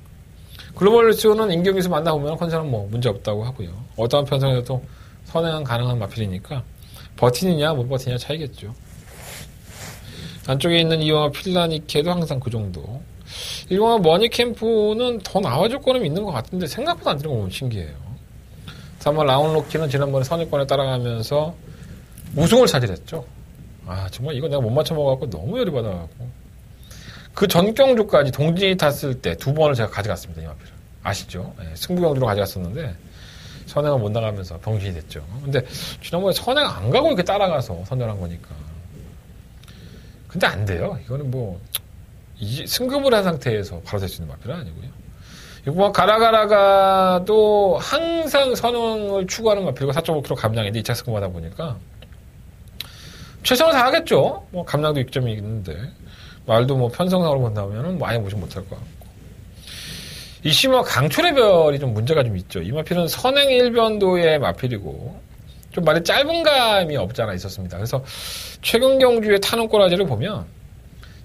글로벌 뉴스는 인경에서 만나보면 컨디션은 뭐 문제 없다고 하고요. 어떠한 편성에서도 선행 가능한 마필이니까 버티느냐 못 버티느냐 차이겠죠. 안쪽에 있는 이영화 필라니케도 항상 그 정도. 일본의 머니캠프는 더 나와줄 거는 있는 것 같은데 생각보다 안 되는 거 보면 신기해요. 3번 라운로키는 지난번에 선입권에 따라가면서 우승을 차지했죠. 아 정말 이거 내가 못 맞춰먹어갖고 너무 열이 받아갖고 그 전경주까지 동진이 탔을 때 2번을 제가 가져갔습니다. 이 마필을 아시죠? 네, 승부경주로 가져갔었는데 선행을 못 나가면서 병신이 됐죠. 근데 지난번에 선행 안 가고 이렇게 따라가서 선전한 거니까 근데 안 돼요. 이거는 뭐 승급을 한 상태에서 바로 될 수 있는 마필은 아니고요. 이거 뭐 가라가라가도 항상 선행을 추구하는 마필이고 4.5kg 감량인데 2차 승급하다 보니까 최선을 다하겠죠. 뭐 감량도 6점이 있는데 말도 뭐 편성상으로 본다면은 뭐 아예 무시 못할 것 같고 이시모 강철의 별이 좀 문제가 좀 있죠. 이 마필은 선행 1변도의 마필이고 좀 말이 짧은 감이 없지 않아 있었습니다. 그래서 최근 경주의 타는 꼬라지를 보면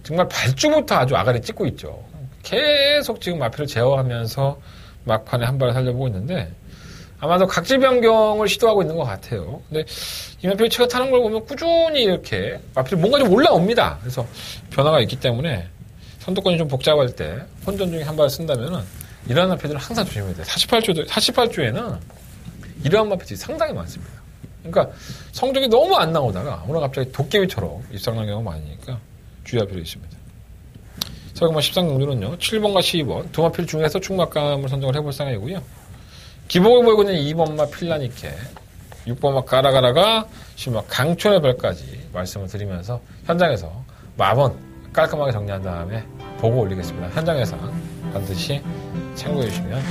정말 발주부터 아주 아가리 찍고 있죠. 계속 지금 마필을 제어하면서 막판에 한 발을 살려보고 있는데 아마도 각질 변경을 시도하고 있는 것 같아요. 근데 이 마필이 최근 타는 걸 보면 꾸준히 이렇게 마필이 뭔가 좀 올라옵니다. 그래서 변화가 있기 때문에 선두권이 좀 복잡할 때 혼전 중에 한 발을 쓴다면은 이러한 마필들은 항상 조심해야 돼요. 48주에는 이러한 마필들이 상당히 많습니다. 그러니까 성적이 너무 안 나오다가 오늘 갑자기 도깨비처럼 입상하는 경우가 많으니까 주의할 필요 있습니다. 서경마 13경주는요. 7번과 12번 두 마필 중에서 충막감을 선정을 해볼 생각이고요. 기복을 보이고 있는 2번마 필라니케 6번마 가라가라가 10번마 강촌의 별까지 말씀을 드리면서 현장에서 마번 깔끔하게 정리한 다음에 보고 올리겠습니다. 현장에서 반드시 참고해 주시면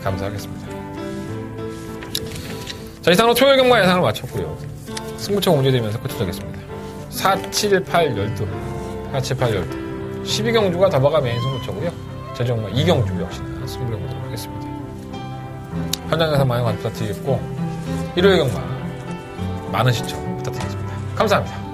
감사하겠습니다. 자, 이상으로 토요일 경마 예상을 마쳤고요. 승부처가 문제되면서 끝을 내겠습니다. 4, 7, 8, 12 4, 7, 8, 12 12경주가 더바가 메인 승부처고요. 제주경마 2경주 역시나 승부를 보도록 하겠습니다. 현장에서 많이 부탁드리겠고 일요일 경마 많은 시청 부탁드리겠습니다. 감사합니다.